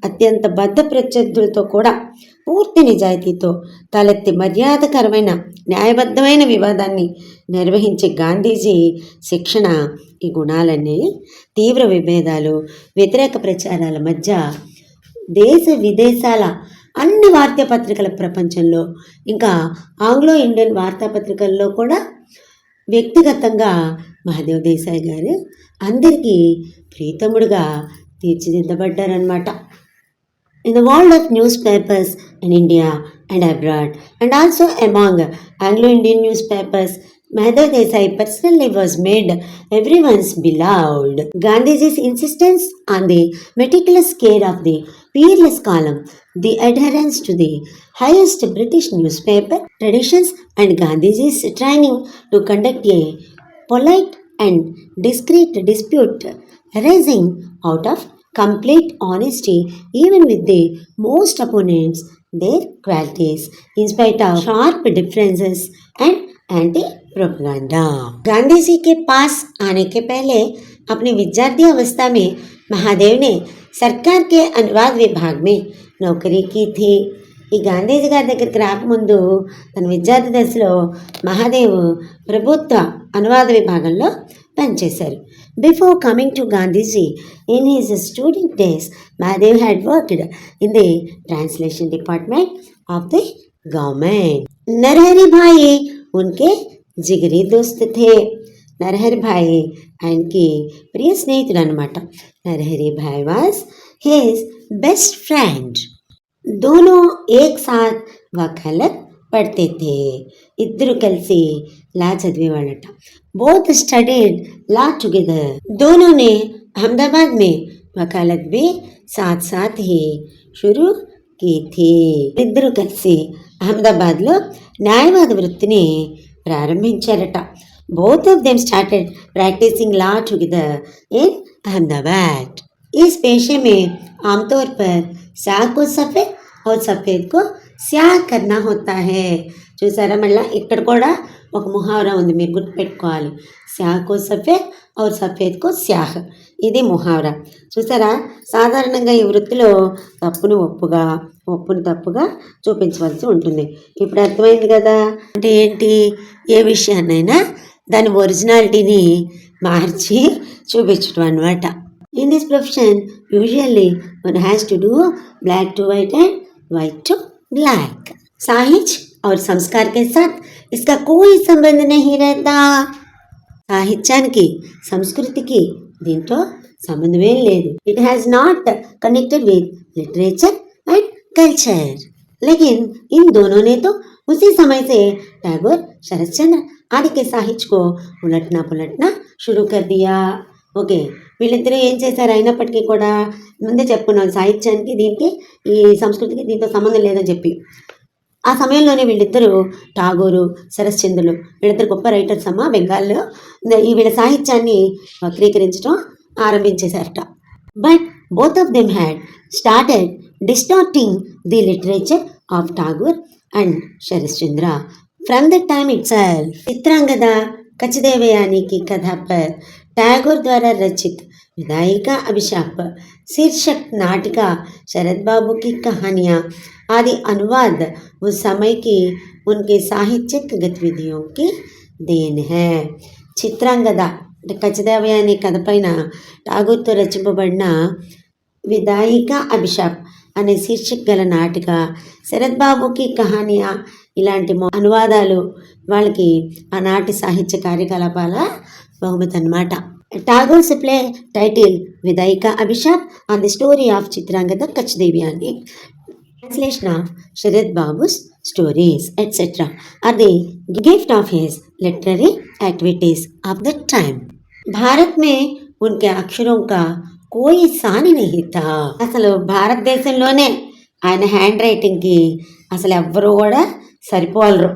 అత్యంత బద్ధ ప్రత్యర్థులతో కూడా పూర్తి నిజాయితీతో తలెత్తి మర్యాదకరమైన న్యాయబద్ధమైన వివాదాన్ని నిర్వహించే గాంధీజీ శిక్షణ, ఈ గుణాలన్నీ తీవ్ర విభేదాలు, వ్యతిరేక ప్రచారాల మధ్య దేశ విదేశాల అన్ని వార్తాపత్రికల ప్రపంచంలో ఇంకా ఆంగ్లో ఇండియన్ వార్తాపత్రికల్లో కూడా వ్యక్తిగతంగా మహాదేవ్ దేశాయ్ గారు అందరికీ ప్రీతముడుగా తీర్చిదిద్దబడ్డారనమాట. In the world of newspapers in India and abroad, and also among Anglo-Indian newspapers, Mahadev Desai personally was made everyone's beloved. Gandhiji's insistence on the meticulous care of the peerless column, the adherence to the highest British newspaper traditions, and Gandhiji's training to conduct a polite and discreet dispute arising out of complete honesty even with the most opponents, their qualities in spite of sharp differences and anti propaganda. Gandhi ji के पास आने के पहले अपनी विद्यार्थी अवस्था में महादेव ने सरकार के अनुवाद विभाग में नौकरी की थी. ఈ గాంధీజీ గారి దగ్గరికి రాకముందు తన విద్యార్థి దశలో మహాదేవ్ ప్రభుత్వ అనువాద విభాగంలో పనిచేశారు. Before coming to Gandhiji in his student days, Mahadev had worked in the translation department of the government. Narahari Bhai उनके जिगरी दोस्त थे. नरहरि भाई ఆయనకి ప్రియ స్నేహితుడు అనమాట. नरहरि भाई वाज हिज बेस्ट फ्रेंड. दोनों एक साथ वकालत पढ़ते थे. ఇద్దరు కలిసి లా చదివేవాళ్ళట. बोथ स्टडीड ला टुगेदर. दोनों ने अहमदाबाद में वकालत भी साथ साथ ही शुरू की थी. ఇద్దరు కలిసి అహ్మదాబాద్లో న్యాయవాద వృత్తిని ప్రారంభించారట. Both of them started practising law together in Ahmedabad. इस पेशे में आमतौर पर स्याह को सफ़ेद और सफ़ेद को स्याह करना होता है. చూసారా, మళ్ళీ ఇక్కడ కూడా ఒక ముహావరా ఉంది, మీరు గుర్తుపెట్టుకోవాలి. స్యాహ్కో సఫేద్ ఔర్ సఫేద్కో స్యాహ్, ఇది ముహావరా. చూసారా, సాధారణంగా ఈ వృత్తిలో తప్పును ఒప్పుగా, ఒప్పును తప్పుగా చూపించవలసి ఉంటుంది. ఇప్పుడు అర్థమైంది కదా. అంటే ఏంటి? ఏ విషయాన్నైనా దాని ఒరిజినాలిటీని మార్చి చూపించడం అన్నమాట. In this profession, usually one has to do black to white and white to black. साहित्य और संस्कार के साथ इसका कोई संबंध नहीं रहता. సాహిత్యానికి, సంస్కృతికి దీంతో సంబంధమే లేదు. It has not connected with literature and culture. लेकिन इन दोनों ने तो उसी समय से टैगोर, शरतचंद्र आदि के साहित्य को उलटना पुलटना शुरू कर दिया. ఓకే, వీళ్ళిద్దరూ ఏం చేశారు? అయినప్పటికీ కూడా ముందే చెప్పుకున్నాం, సాహిత్యానికి దీనికి, ఈ సంస్కృతికి దీంతో సంబంధం లేదని చెప్పి. ఆ సమయంలోనే వీళ్ళిద్దరూ ఠాగూరు, శరశ్చంద్రులు వీళ్ళిద్దరు గొప్ప రైటర్స్ అమ్మ బెంగాల్లో. ఈ వీళ్ళ సాహిత్యాన్ని వక్రీకరించడం ఆరంభించేశారట. But both of them had started distorting the literature of Tagore and Sharatchandra from the time itself. Chitrangada Kachdevyani की कथा पर टैगोर द्वारा रचित विदाई का अभिशाप शीर्षक नाटिका शरद बाबू की कहानियाँ आदि अनुवाद उस समय की उनके साहित्यिक गतिविधियों की देन है। చిత్రాంగద అంటే కచదేవయ్య అనే కథ పైన ఠాగూర్తో రచింపబడిన విదాయిక అభిషాప్ అనే శీర్షిక గల నాటిక, శరత్ బాబుకి కహానియా ఇలాంటి అనువాదాలు వాళ్ళకి ఆనాటి సాహిత్య కార్యకలాపాల బహుమతి అన్నమాట. Tagore's play title Vidaya Abhishap on the story of Chitrangada Kachdevyani, translation of Sharad Babu's stories, etc. are the gift of his literary activities of that time. Bharat में उनके अक्षरों का कोई सानी नहीं था. అసలు భారతదేశంలోనే ఆయన హ్యాండ్ రైటింగ్కి అసలు ఎవ్వరూ కూడా సరిపోలరు.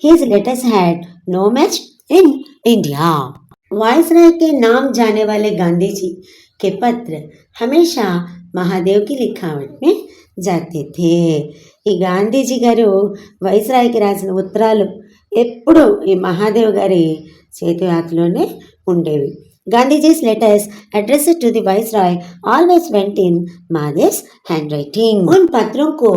His letters had no match in India. Viceroy के नाम जाने वाले गांधी जी के पत्र हमेशा महादेव की लिखावट में जाते थे. ఈ గాంధీజీ గారు వైస్రాయ్కి రాసిన ఉత్తరాలు ఎప్పుడు ఈ మహాదేవ్ గారి చేతివాతలోనే ఉండేవి. Gandhiji's letters addressed to the Viceroy always went in Mahadev's handwriting. उन पत्रों को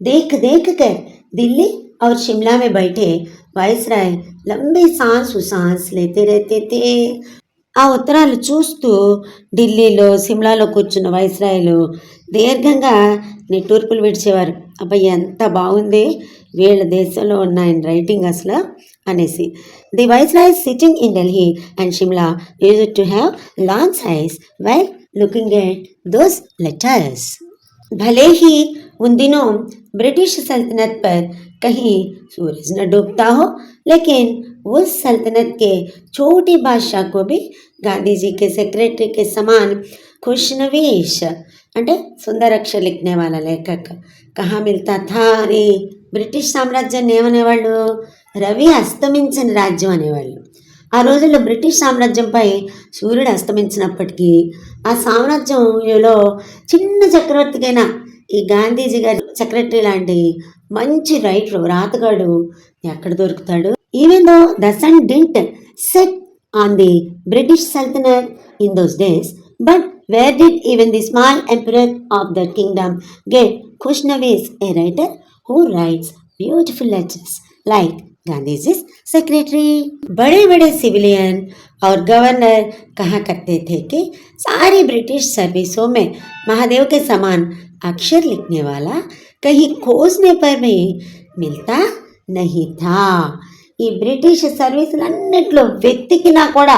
देख देख कर दिल्ली और शिमला में बैठे वायसराय लंबी सांस उसांस लेते रहते थे. ఆ ఉత్తరాలు చూస్తూ ఢిల్లీలో సిమ్లాలో కూర్చున్న వైస్రాయ్లు దీర్ఘంగా నిట్టూర్పులు విడిచేవారు. అబ్బాయి ఎంత బాగుంది వీళ్ళ దేశంలో ఉన్న ఆయన రైటింగ్ అసలు అనేసి. The viceroy sitting in Delhi and Shimla used to have long size while looking at those letters. भले ही उन दिनों ब्रिटिश सल्तनत पर कहीं सूरज न डूबता हो, लेकिन उस सल्तनत के छोटे बादशाह को भी गांधी जी के सेक्रेटरी के समान खुशनवीश అంటే సుందరక్ష लिखने वाला लेखक कहाँ मिलता था అని బ్రిటిష్ సామ్రాజ్యాన్ని ఏమనేవాళ్ళు? రవి అస్తమించిన రాజ్యం అనేవాళ్ళు. ఆ రోజుల్లో బ్రిటిష్ సామ్రాజ్యంపై సూర్యుడు అస్తమించినప్పటికీ ఆ సామ్రాజ్యంలో చిన్న చక్రవర్తికైనా ఈ గాంధీజీ గారి సెక్రటరీ లాంటి మంచి రైటర్ రాతగాడు ఎక్కడ దొరుకుతాడు? Even though the sun didn't set on the British సల్తనత్ in those days, but where did even the small emperor of the kingdom get ఖుష్నవీస్, a writer who writes beautiful letters like Gandhiji's secretary. बड़े बड़े civilian और governor कहा करते थे कि सारी ब्रिटिश सर्विसों में महादेव के समान अक्षर लिखने वाला कहीं खोजने पर भी मिलता नहीं था. ఈ బ్రిటిష్ సర్వీసులన్నిట్లో వెతికినా కూడా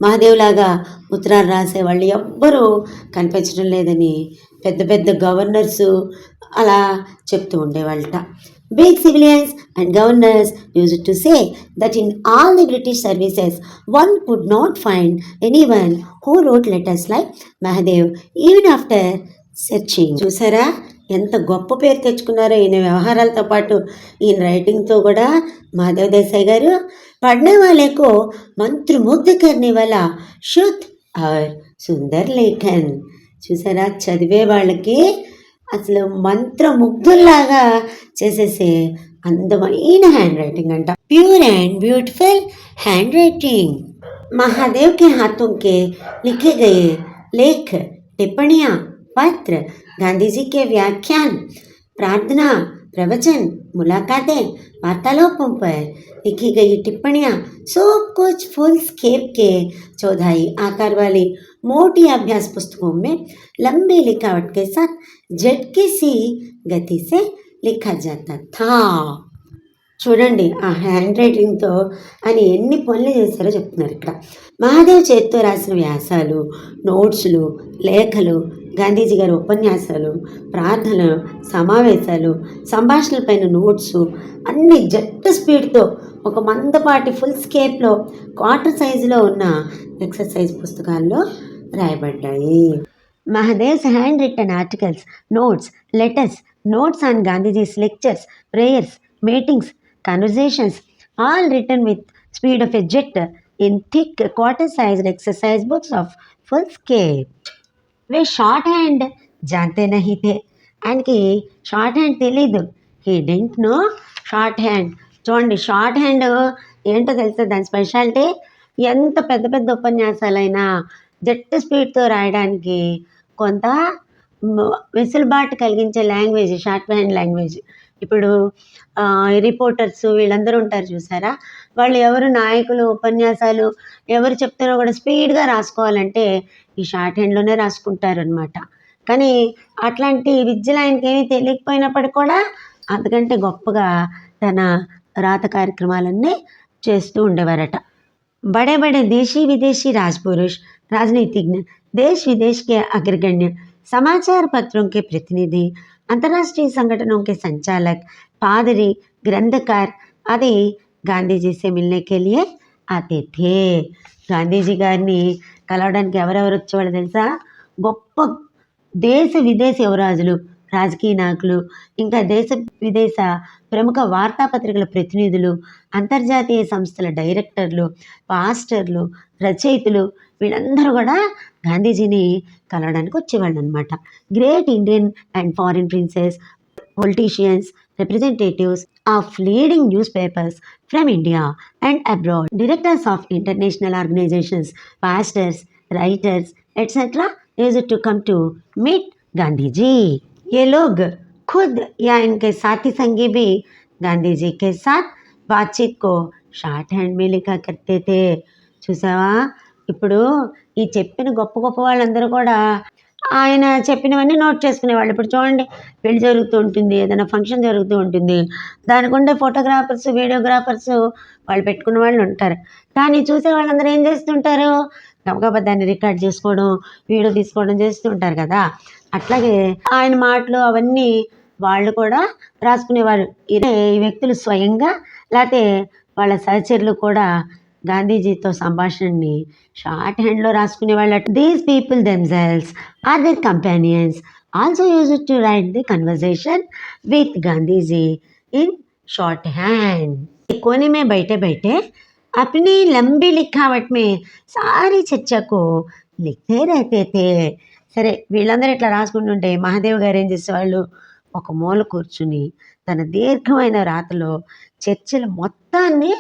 మహాదేవ్లాగా ఉత్తరాలు రాసేవాళ్ళు ఎవ్వరూ కనిపించడం లేదని పెద్ద పెద్ద గవర్నర్సు అలా చెప్తూ ఉండేవాళ్ళట. Big civilians and governors used to say that in all the British services one could not find anyone who wrote letters like Mahadev even after searching. చూసారా ఎంత గొప్ప పేరు తెచ్చుకున్నారో ఈయన వ్యవహారాలతో పాటు ఈయన రైటింగ్తో కూడా మహాదేవ్ దేశాయ్ గారు. पढ़ने वाले को मंत्रमुग्ध करने वाला शुद्ध और सुंदर लेखन. చూసారా చదివే వాళ్ళకి అసలు మంత్రముగ్ధుల్లాగా చేసేసే అందమైన హ్యాండ్ రైటింగ్ అంట. Pure and beautiful hand writing. Mahadev के हाथों के लिखे गए लेख, टिप्पणियाँ, पत्र, गांधी जी के व्याख्यान, प्रार्थना, प्रवचन, मुलाकातें, वार्तालापों पर लिखी गई टिप्पणियाँ, सब कुछ फुल स्केप के चौथाई आकार वाली मोटी अभ्यास पुस्तकों में लंबी लिखावट के साथ झटके सी गति से लिखा जाता था. చూడండి ఆ హ్యాండ్ రైటింగ్తో ఆయన ఎన్ని పనులు చేశారో చెప్తున్నారు ఇక్కడ. మహాదేవ్ చేతితో రాసిన వ్యాసాలు, నోట్స్లు, లేఖలు, గాంధీజీ గారి ఉపన్యాసాలు, ప్రార్థనలు, సమావేశాలు, సంభాషణలపైన నోట్సు అన్ని జట్టు స్పీడ్తో ఒక మందపాటి ఫుల్ స్కేప్లో క్వార్టర్ సైజులో ఉన్న ఎక్సర్సైజ్ పుస్తకాల్లో రాయబడ్డాయి. Mahadev's handwritten articles, notes, letters, notes on Gandhiji's lectures, prayers, meetings, conversations, all written with speed of a jet in thick quarter-sized exercise books of full scale. वे షార్ట్ హ్యాండ్ जानते नहीं थे. ఆయనకి short hand తెలీదు. He didn't know short hand. చూడండి, short hand ఏంటో తెలుసా దాని స్పెషాలిటీ? ఎంత పెద్ద పెద్ద ఉపన్యాసాలైనా జెట్ స్పీడ్తో రాయడానికి కొంత వెసులుబాటు కలిగించే లాంగ్వేజ్ షార్ట్ హ్యాండ్ లాంగ్వేజ్. ఇప్పుడు రిపోర్టర్స్ వీళ్ళందరూ ఉంటారు చూసారా, వాళ్ళు ఎవరు నాయకులు ఉపన్యాసాలు ఎవరు చెప్తారో కూడా స్పీడ్గా రాసుకోవాలంటే ఈ షార్ట్ హ్యాండ్లోనే రాసుకుంటారు అనమాట. కానీ అట్లాంటి విద్యలు ఆయనకి ఏమీ తెలియకపోయినప్పటికీ కూడా అంతకంటే గొప్పగా తన రాత కార్యక్రమాలన్నీ చేస్తూ ఉండేవారట. बड़े बड़े देशी विदेशी राजपुरुष, राजनीतिज्ञ, देश विदेश के अग्रगण्य, समाचार पत्रों के प्रतिनिधि, अंतर्राष्ट्रीय संगठनों के संचालक, पादरी, ग्रंथकार आदि गांधी जी से मिलने के लिए आते थे. గాంధీజీ గారిని కలవడానికి ఎవరెవరు వచ్చేవాళ్ళు తెలుసా? గొప్ప దేశ విదేశ యువరాజులు, రాజకీయ నాయకులు, ఇంకా దేశ విదేశ ప్రముఖ వార్తాపత్రికల ప్రతినిధులు, అంతర్జాతీయ సంస్థల డైరెక్టర్లు, పాస్టర్లు, రచయితలు వీళ్ళందరూ కూడా గాంధీజీని కలవడానికి వచ్చేవాళ్ళు అనమాట. Great Indian and foreign princess, politicians, representatives of leading newspapers from India and abroad, directors of international organizations, pastors, writers, etc. used to come to meet Gandhi ji. ये लोग खुद या इनके साथी संगी भी गांधी जी के साथ बातचीत को షార్ట్ హ్యాండ్ में लिखा करते थे. చూసావా, ఇప్పుడు ఈ చెప్పిన గొప్ప గొప్ప వాళ్ళందరూ కూడా ఆయన చెప్పినవన్నీ నోట్ చేసుకునేవాళ్ళు. ఇప్పుడు చూడండి, పెళ్లి జరుగుతూ ఉంటుంది, ఏదైనా ఫంక్షన్ జరుగుతూ ఉంటుంది, దానికి ఉండే ఫోటోగ్రాఫర్స్, వీడియోగ్రాఫర్స్ వాళ్ళు పెట్టుకున్న వాళ్ళు ఉంటారు. కానీ చూసే వాళ్ళందరూ ఏం చేస్తుంటారు? గబగబా దాన్ని రికార్డ్ చేసుకోవడం, వీడియో తీసుకోవడం చేస్తూ ఉంటారు కదా. అట్లాగే ఆయన మాటలు అవన్నీ వాళ్ళు కూడా రాసుకునేవారు. ఇదే ఈ వ్యక్తులు స్వయంగా లేకపోతే వాళ్ళ సహచరులు కూడా గాంధీజీతో సంభాషణని షార్ట్ హ్యాండ్లో రాసుకునేవాళ్ళు. These people themselves are their companions also used to write the conversation with Gandhiji in short hand. कोने में बैठे बैठे अपनी लंबी लिखावट में सारी चर्चा को लिखते रहते थे. సరే, వీళ్ళందరూ ఇట్లా రాసుకుంటుంటే మహాదేవ్ గారు ఏం చేసేవాళ్ళు? ఒక మూల కూర్చుని తన దీర్ఘమైన రాతలో చర్చల మొత్తాన్ని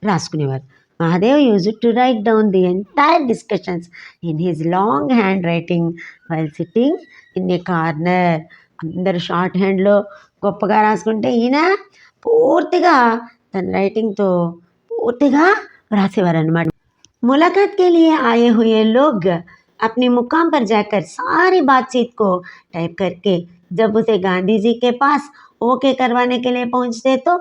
రాసుకునేవారు. Mahadev used to write down the entire discussions in his long hand writing while sitting in a corner. అందరూ షార్ట్ హ్యాండ్లో గొప్పగా రాసుకుంటే ఈయన పూర్తిగా తన రైటింగ్తో పూర్తిగా రాసేవారు అన్నమాట. मुलाकात के लिए आए हुए लोग अपने मुकाम पर जाकर सारी बातचीत को टाइप करके जब उसे गांधी जी के पास ओके करवाने के लिए पहुंचते तो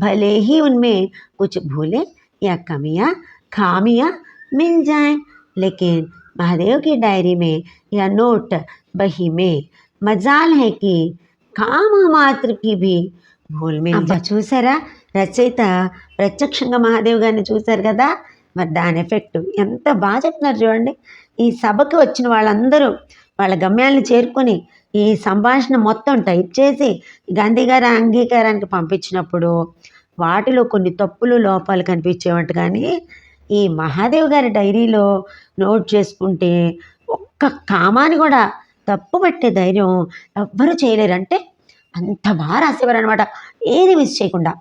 भले ही उनमें कुछ भूलें या कमियां खामियां मिल जाएं, लेकिन महादेव की डायरी में या नोट बही में मजाल है कि काम मात्र की भी భూల్ మీద. చూసారా, రచయిత ప్రత్యక్షంగా మహాదేవ్ గారిని చూశారు కదా, మరి దాని ఎఫెక్ట్ ఎంత బాగా చెప్తున్నారు చూడండి. ఈ సభకు వచ్చిన వాళ్ళందరూ వాళ్ళ గమ్యాలను చేరుకొని ఈ సంభాషణ మొత్తం టైప్ చేసి గాంధీ గారి అంగీకారానికి పంపించినప్పుడు వాటిలో కొన్ని తప్పులు లోపాలు కనిపించేవంట. కానీ ఈ మహాదేవ్ గారి డైరీలో నోట్ చేసుకుంటే ఒక్క కామాని కూడా తప్పు పట్టే ధైర్యం ఎవ్వరూ చేయలేరు. అంటే అంత బాగా రాసేవారు అనమాట, ఏది మిస్ చేయకుండా.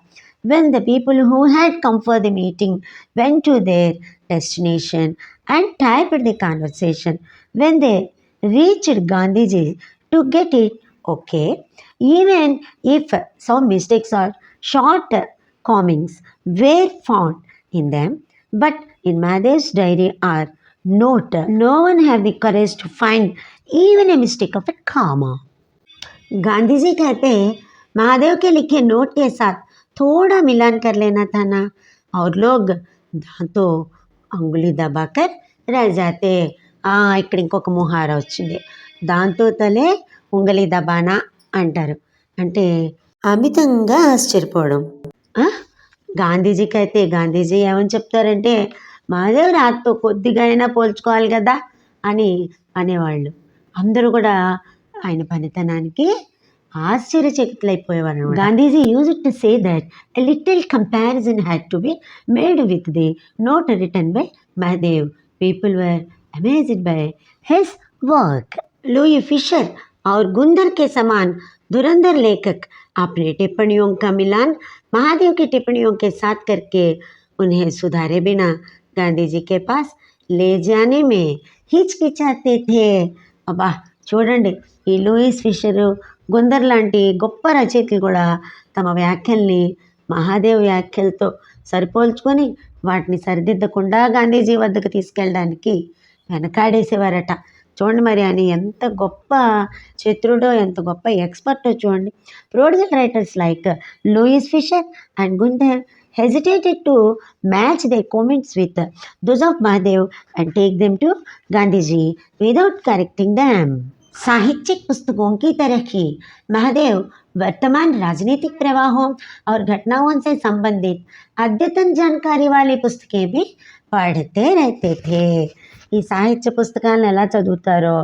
When the people who had come for the meeting went to their destination and typed the conversation, when they reached Gandhiji to get it okay, even if some mistakes or shortcomings were found in them, but in Mahadev's diary or note, no one had the courage to find even a mistake of a comma. Gandhi ji कहते महादेव के लिखे note के साथ थोड़ा मिलान कर लेना था ना, और लोग दांतों अंगुली दबाकर रह जाते. ఇక్కడ ఇంకొక ముహార వచ్చింది, దాంతో తలే ఉంగలి దబానా అంటారు. అంటే అమితంగా ఆశ్చర్యపోవడం. గాంధీజీకి అయితే గాంధీజీ ఏమని చెప్తారంటే మహాదేవ్ రాత్తో కొద్దిగా అయినా పోల్చుకోవాలి కదా అని అనేవాళ్ళు. అందరూ కూడా ఆయన పనితనానికి ఆశ్చర్యచకితులైపోయేవారు. Gandhiji used to say that a little comparison had to be made with the note written by Mahadev. People were amazed by his work. Louis Fischer और गुंदर के समान धुरंधर लेखक अपने टिप्पणियों का मिलान महादेव की टिप्पणियों के साथ करके उन्हें सुधारे बिना गांधी जी के पास ले जाने में हिचकिचाते थे. అబ్బా చూడండి, ఈ లూయిస్ ఫిషరు, గుందర్ లాంటి గొప్ప రచయితలు కూడా తమ వ్యాఖ్యల్ని మహాదేవ్ వ్యాఖ్యలతో సరిపోల్చుకొని వాటిని సరిదిద్దకుండా గాంధీజీ వద్దకు తీసుకెళ్ళడానికి వెనకాడేసేవారట. చూడండి మరి ఆయన ఎంత గొప్ప చిత్రుడో, ఎంత గొప్ప ఎక్స్పర్టో చూడండి. Prodigal writers like Louis Fischer and Gunther hesitated to match their comments with those of Mahadev and take them to Gandhiji without correcting them. साहित्यिक पुस्तकों की तरह ही महादेव वर्तमान राजनीतिक प्रवाहों और घटनाओं से संबंधित अद्यतन जानकारी वाली पुस्तकें भी पढ़ते रहते थे. ఈ సాహిత్య పుస్తకాలను ఎలా చదువుతారో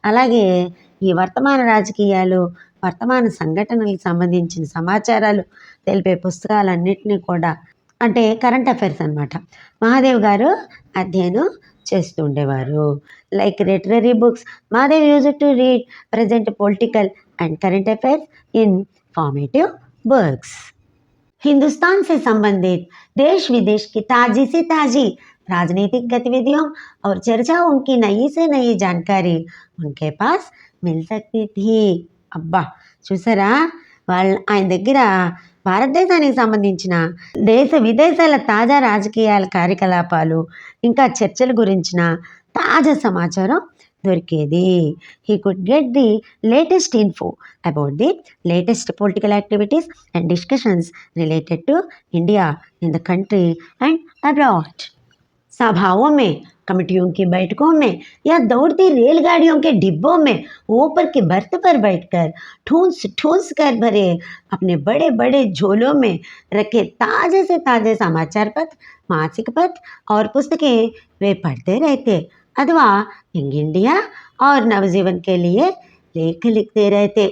అలాగే ఈ వర్తమాన రాజకీయాలు, వర్తమాన సంఘటనలకు సంబంధించిన సమాచారాలు తెలిపే పుస్తకాలన్నింటినీ కూడా, అంటే కరెంట్ అఫైర్స్ అన్నమాట, మహాదేవ్ గారు అధ్యయనం చేస్తూ ఉండేవారు. Like literary books, Mahadev use to read present political and current affairs in formative books. Hindustan से संबंधित देश विदेश की ताज़ी से ताज़ी राजनीतिक गतिविधियों और चर्चाओं की नई से नई जानकारी उनके पास मिल सकती थी. అబ్బా చూసారా, ఆయన దగ్గర భారతదేశానికి సంబంధించిన దేశ విదేశాల తాజా రాజకీయాల కార్యకలాపాలు ఇంకా చర్చల గురించిన తాజా సమాచారం దొరికేది. He could get the latest info about the latest political activities and discussions related to India in the country and abroad. सभाओं में, कमेटियों की बैठकों में या दौड़ती रेलगाड़ियों के डिब्बों में ऊपर के बर्थ पर बैठकर ठूंस ठूंस कर भरे अपने बड़े बड़े झोलों में रखे ताजे से ताजे समाचार पत्र, मासिक पत्र और पुस्तकें वे पढ़ते रहते अथवा यंग इंडिया और नवजीवन के लिए लेख लिखते रहते.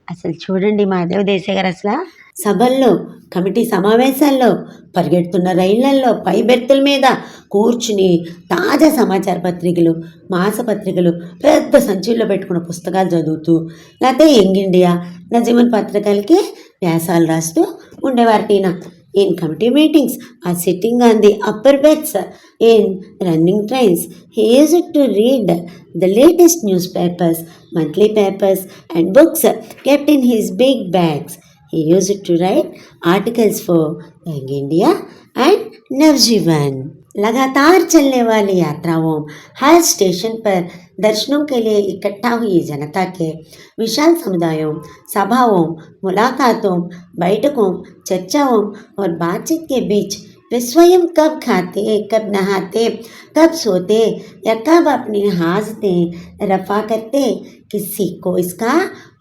అసలు చూడండి మాధవ్ దేశాయ్ గారు అసలు సభల్లో, కమిటీ సమావేశాల్లో, పరిగెడుతున్న రైళ్లల్లో పై బెర్తుల మీద కూర్చుని తాజా సమాచార పత్రికలు, మాసపత్రికలు పెద్ద సంచుల్లో పెట్టుకున్న పుస్తకాలు చదువుతూ, లేకపోతే యంగ్ ఇండియా, నజీవన్ పత్రికలకి వ్యాసాలు రాస్తూ ఉండేవారు. In committee meetings or sitting on the upper beds in running trains, he used to read the latest newspapers, monthly papers and books kept in his big bags. He used to write articles for Young India and Navjivan. लगातार चलने वाली यात्राओं, हर station पर दर्शनों के लिए इकट्ठा हुई जनता के विशाल समुदायों, सभाओं, मुलाकातों, बैठकों, चर्चाओं और बातचीत के बीच वे स्वयं कब खाते, कब नहाते, कब सोते या कब अपनी हाजतें रफा करते, किसी को इसका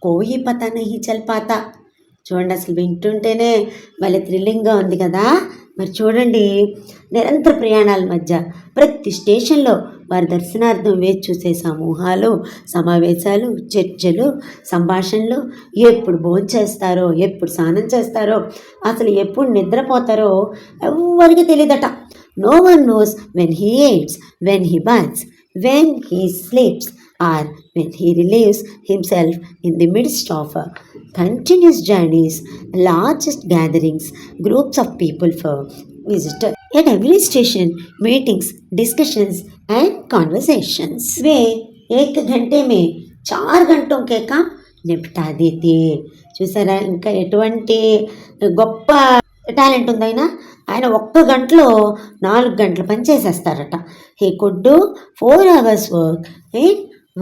कोई पता नहीं चल पाता. చూడండి, అసలు వింటుంటేనే భలే థ్రిల్లింగ్గా ఉంది కదా. మరి చూడండి, నిరంతర ప్రయాణాల మధ్య ప్రతి స్టేషన్లో వారి దర్శనార్థం వేచి చూసే సమూహాలు, సమావేశాలు, చర్చలు, సంభాషణలు, ఎప్పుడు భోంచేస్తారో, ఎప్పుడు స్నానం చేస్తారో, అసలు ఎప్పుడు నిద్రపోతారో ఎవరికి తెలియదట. No one knows when he eats, when he bathes, when he sleeps or when he relieves himself in the midst of continuous journeys, largest gatherings, groups of people for visitor at every station, meetings, discussions and conversations. वे 1 घंटे में 4 घंटों के काम నిపటా దేతే. చూసారా, ఇంకా ఎటువంటి గొప్ప talent ఉందైనా ఆయన 1 గంటలో 4 గంటలు పని చేసేస్తారట. He could do 4 hours work in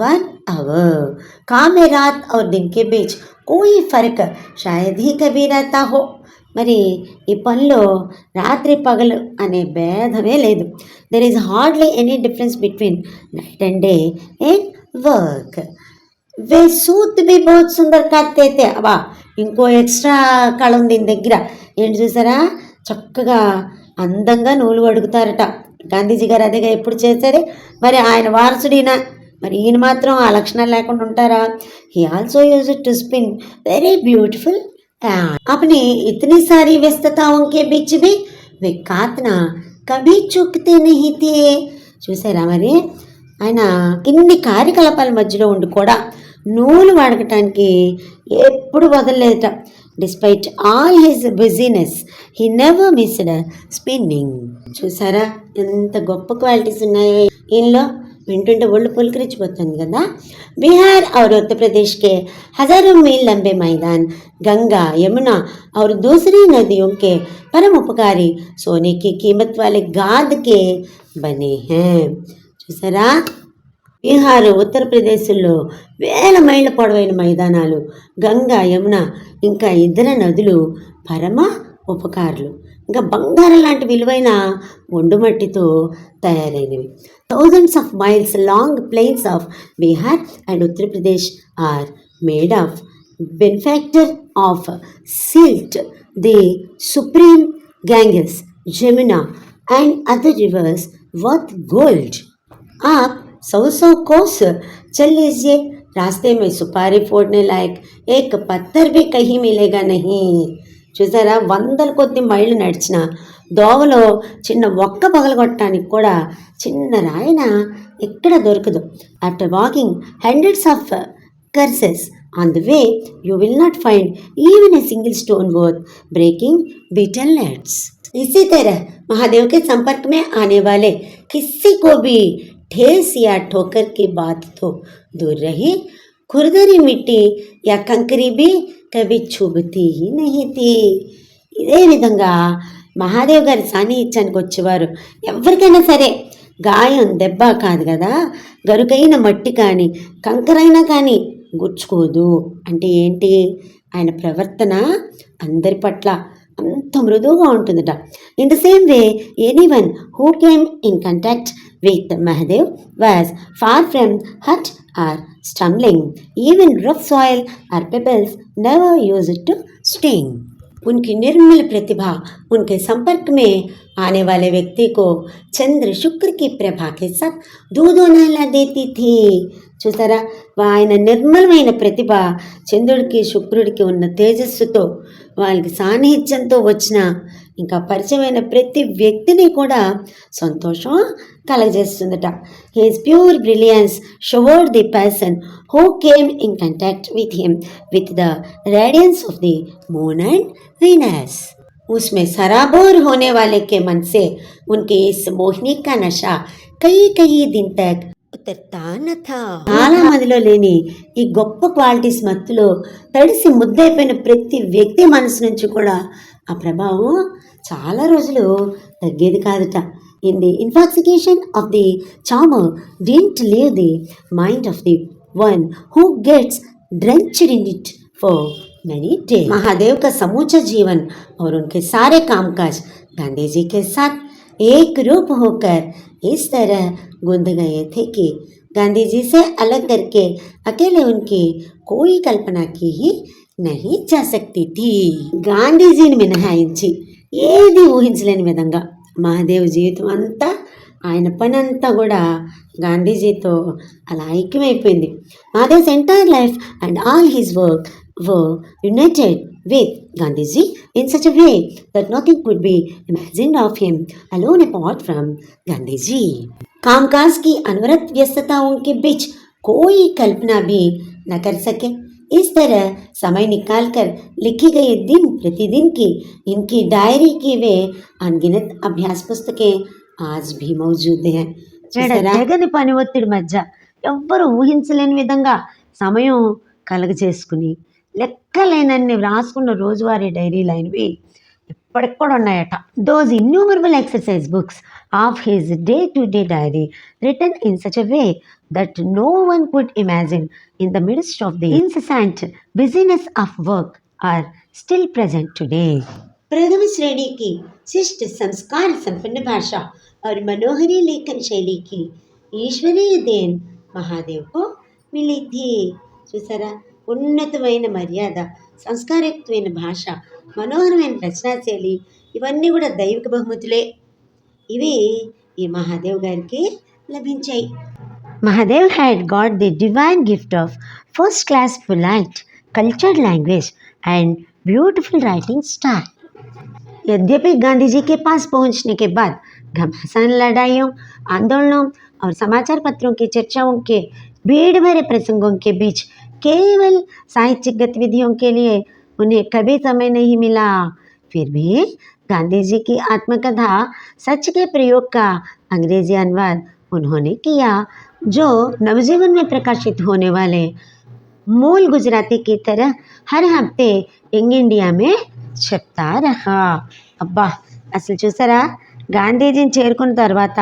1 hour. काम में रात और दिन के बीच कोई फर्क शायद ही कभी रहता हो. మరి ఈ పనిలో రాత్రి పగలు అనే భేదమే లేదు. There is hardly any difference between night and day in work. వే సూత్ బి బహుత్ సుందర్ కర్తే తే. అబ్బా, ఇంకో ఎక్స్ట్రా కళ ఉంది దీని దగ్గర. ఏంటి చూసారా, చక్కగా అందంగా నూలు అడుగుతారట. గాంధీజీ గారు అదేగా ఎప్పుడు చేశారే. మరి ఆయన వారసుడిన మరి ఈయన మాత్రం ఆ లక్షణాలు లేకుండా ఉంటారా? He also use to spin very beautiful अपने इतनी सारी व्यस्तताओं के बीच भी वे कातना कभी चूकते नहीं थे. చూసారా మరి ఆయన ఇన్ని కార్యకలాపాల మధ్యలో ఉండి కూడా నూలు వడకటానికి ఎప్పుడు వదలలేదట. Despite all his busyness he never missed spinning. చూసారా ఎంత గొప్ప క్వాలిటీస్ ఉన్నాయో ఈయనలో. వింటుంటే ఒళ్ళు పులకరించిపోతుంది కదా. बिहार और उत्तर प्रदेश के हजारों मील लंबे मैदान गंगा यमुना और दूसरी नदियों के परम उपकारी सोने की कीमत वाले गाद के बने हैं. చూసారా బీహార్ ఉత్తరప్రదేశ్లో వేల మైళ్ళ పొడవైన మైదానాలు, గంగా యమున ఇంకా ఇతర నదులు పరమ ఉపకారులు, ఇంకా బంగారం లాంటి విలువైన ఒండుమట్టితో తయారైనవి. Thousands of miles long plains of Bihar and Uttar Pradesh are made of benefactor of silt the supreme Ganges Jamuna and other rivers worth gold. आप 100 कोस चल लीजिए, रास्ते में सुपारी फोड़ने लायक एक पत्थर भी कहीं मिलेगा नहीं. చూసారా వందల కొద్ది మైళ్ళు నడిచిన దోవలో చిన్న ఒక్క పగలగొట్టడానికి కూడా చిన్న రాయిన ఎక్కడ దొరకదు. After walking hundreds of curses on the way you will not find even a single stone worth breaking beaten nets. इसी तरह महादेव के संपर्क में आने वाले किसी को भी ठेस या ठोकर की बात तो दूर रही, खुरदरी मिट्टी या कंकरी भी कभी छुबती ही नहीं थी. ఇదే విధంగా మహాదేవ్ గారి సాన్నిధ్యానికి వచ్చేవారు ఎవరికైనా సరే గాయం దెబ్బ కాదు కదా, గరుకైన మట్టి కానీ కంకరైనా కానీ గుచ్చుకోదు. అంటే ఏంటి? ఆయన ప్రవర్తన అందరి పట్ల అంత మృదువుగా ఉంటుందట. In the same way anyone who came in contact with Mahadev was far from hurt or stumbling. Even rough soil or pebbles never use it to sting. उनकी निर्मल प्रतिभा उनके संपर्क में आने वाले व्यक्ति को चंद्र शुक्र की प्रभा के साथ दूध नहला देती थी. చూసారా ఆయన నిర్మలమైన ప్రతిభ చంద్రుడికి శుక్రుడికి ఉన్న తేజస్సుతో వాళ్ళకి సాన్నిహిత్యంతో వచ్చిన ఇంకా పరిచయమైన ప్రతి వ్యక్తిని కూడా సంతోషం కలగజేస్తుందట. His pure brilliance showered the person who came in contact with him with the radiance of the moon and Venus. उसमें सराबोर होने वाले के मन से उनके इस मोहिनी का नशा कई दिन तक उतरता न था. చాలా మందిలో లేని ఈ గొప్ప క్వాలిటీస్ మత్తులో తడిసి ముద్దైపోయిన ప్రతి వ్యక్తి మనసు నుంచి కూడా ఆ ప్రభావం చాలా రోజులు తగ్గేది కాదట. In the intoxication of the charmer didn't leave the mind of the one who gets drenched in it for many days. Mahadev का समूचा जीवन और उनके सारे कामकाज गांधी जी के साथ एक रूप होकर इस तरह गूंथ गए थे कि गांधी जी से अलग करके अकेले उनकी कोई कल्पना की ही नहीं जा सकती थी. గాంధీజీని మినహాయించి ఏది ఊహించలేని విధంగా మహాదేవ్ జీవితం అంతా ఆయన పని అంతా కూడా గాంధీజీతో అలా ఐక్యమైపోయింది. Mahadev's entire life and all his work were united with Gandhiji in such a way that nothing could be imagined of him alone apart from Gandhiji. कामकाज की अनवरत व्यस्तताओं के बीच कोई कल्पना भी न कर सके. इस तरह समय निकालकर लिखी गई दिन प्रतिदिन की इनकी डायरी की वे अनगिनत अभ्यास पुस्तकें आज भी मौजूद हैं. జగని పని ఒత్తిడి మధ్య ఎవ్వరూ ఊహించలేని విధంగా సమయం కలగజేసుకుని లెక్కలేనన్ని వ్రాసుకున్న రోజువారీ డైరీలు అయినవి ఇప్పటికి కూడా ఉన్నాయట. Those innumerable exercise books of his day to day diary written in such a way that no one could imagine in the midst of the incessant business of work are still present today. प्रथम श्रेणी की शिष्ट संस्कार संपन्न भाषा और मनोहरी लेखन शैली की ईश्वरीय देन महादेव को मिली थी. చూసారా ఉన్నతమైన మర్యాద, సంస్కారయుక్తమైన భాష, మనోహరమైన రచనాశైలి ఇవన్నీ కూడా దైవిక బహుమతులే. ఇవి ఈ మహాదేవ్ గారికి లభించాయి. Mahadev had got the divine gift of first class polite, cultured language and beautiful writing style. यद्यपि गांधी जी के पास पहुंचने के बाद घमासान लड़ाइयों, आंदोलनों और समाचार पत्रों की चर्चाओं के भीड़ भरे प्रसंगों के बीच केवल साहित्यिक गतिविधियों के लिए उन्हें कभी समय नहीं मिला, फिर भी गांधी जी की आत्मकथा सच के प्रयोग का अंग्रेजी अनुवाद उन्होंने किया, जो नवजीवन में प्रकाशित होने वाले मूल गुजराती की तरह हर हफ्ते యంగ్ ఇండియా మే చెప్తా రహా. అబ్బా, అసలు చూసారా, గాంధీజీని చేరుకున్న తర్వాత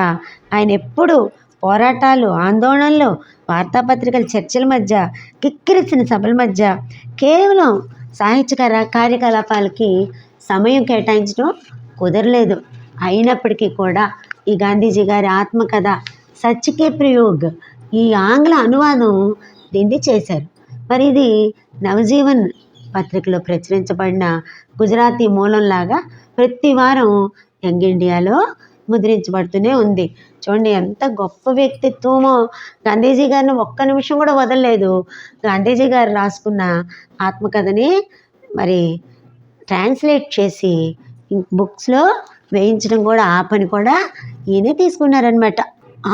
ఆయన ఎప్పుడు పోరాటాలు, ఆందోళనలు, వార్తాపత్రికల చర్చల మధ్య, కిక్కిరిసిన సభల మధ్య కేవలం సాహిత్య కార్యకలాపాలకి సమయం కేటాయించడం కుదరలేదు. అయినప్పటికీ కూడా ఈ గాంధీజీ గారి ఆత్మకథ సచ్కే ప్రయోగ్, ఈ ఆంగ్ల అనువాదం దీన్ని చేశారు. మరి ఇది నవజీవన్ పత్రికలో ప్రచురించబడిన గుజరాతీ మూలంలాగా ప్రతి వారం యంగ్ ఇండియాలో ముద్రించబడుతూనే ఉంది. చూడండి ఎంత గొప్ప వ్యక్తిత్వమో. గాంధీజీ గారిని ఒక్క నిమిషం కూడా వదలలేదు. గాంధీజీ గారు రాసుకున్న ఆత్మకథని మరి ట్రాన్స్లేట్ చేసి బుక్స్లో వేయించడం కూడా, ఆ పని కూడా ఈయనే తీసుకున్నారనమాట.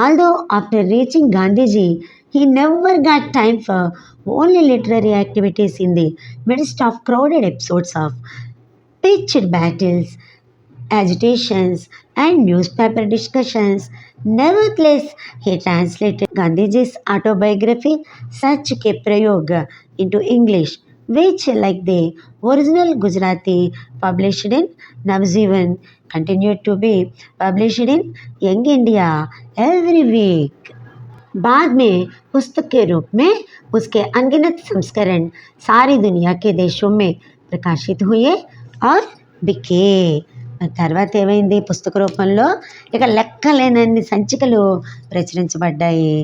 Although after reaching Gandhiji he never got time for only literary activities in the midst of crowded episodes of pitched battles, agitations, and newspaper discussions. Nevertheless, he translated Gandhiji's autobiography Sach Ke Prayog into English, which, like the original Gujarati published in Navjivan, continued to be published in Young India every week. बाद में पुस्तक के रूप में उसके अनगिनत संस्करण सारी दुनिया के देशों में ప్రకాశిత हुए और బికే. తర్వాత ఏమైంది, పుస్తక రూపంలో ఇక లెక్కలేనన్ని సంచికలు ప్రచురించబడ్డాయి,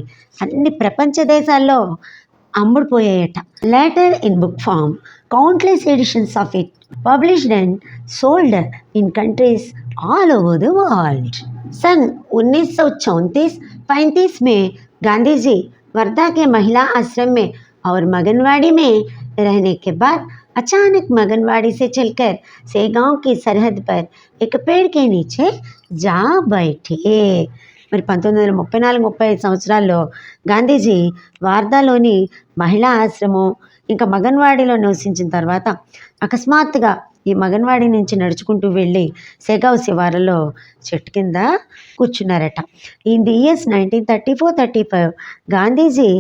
అన్ని ప్రపంచ దేశాల్లో అమ్ముడుపోయాయట. Later in book form countless editions of it published and sold in countries all over the world. सन 1934-35 में गांधी जी वर्धा के महिला आश्रम में और मगनवाड़ी में रहने के बाद अचानक मगनवाड़ी से चलकर सेगांव की सरहद पर एक पेड़ के नीचे जा बैठे. మరి 1934-35 సంవత్సరాల్లో గాంధీజీ వార్దాలోని మహిళా ఆశ్రమం ఇంకా మగన్వాడిలో నివసించిన తర్వాత అకస్మాత్తుగా ఈ మగన్వాడి నుంచి నడుచుకుంటూ వెళ్ళి సెగావ్ శివారులో చెట్టు కింద కూర్చున్నారట. In the years 1934-35 Gandhiji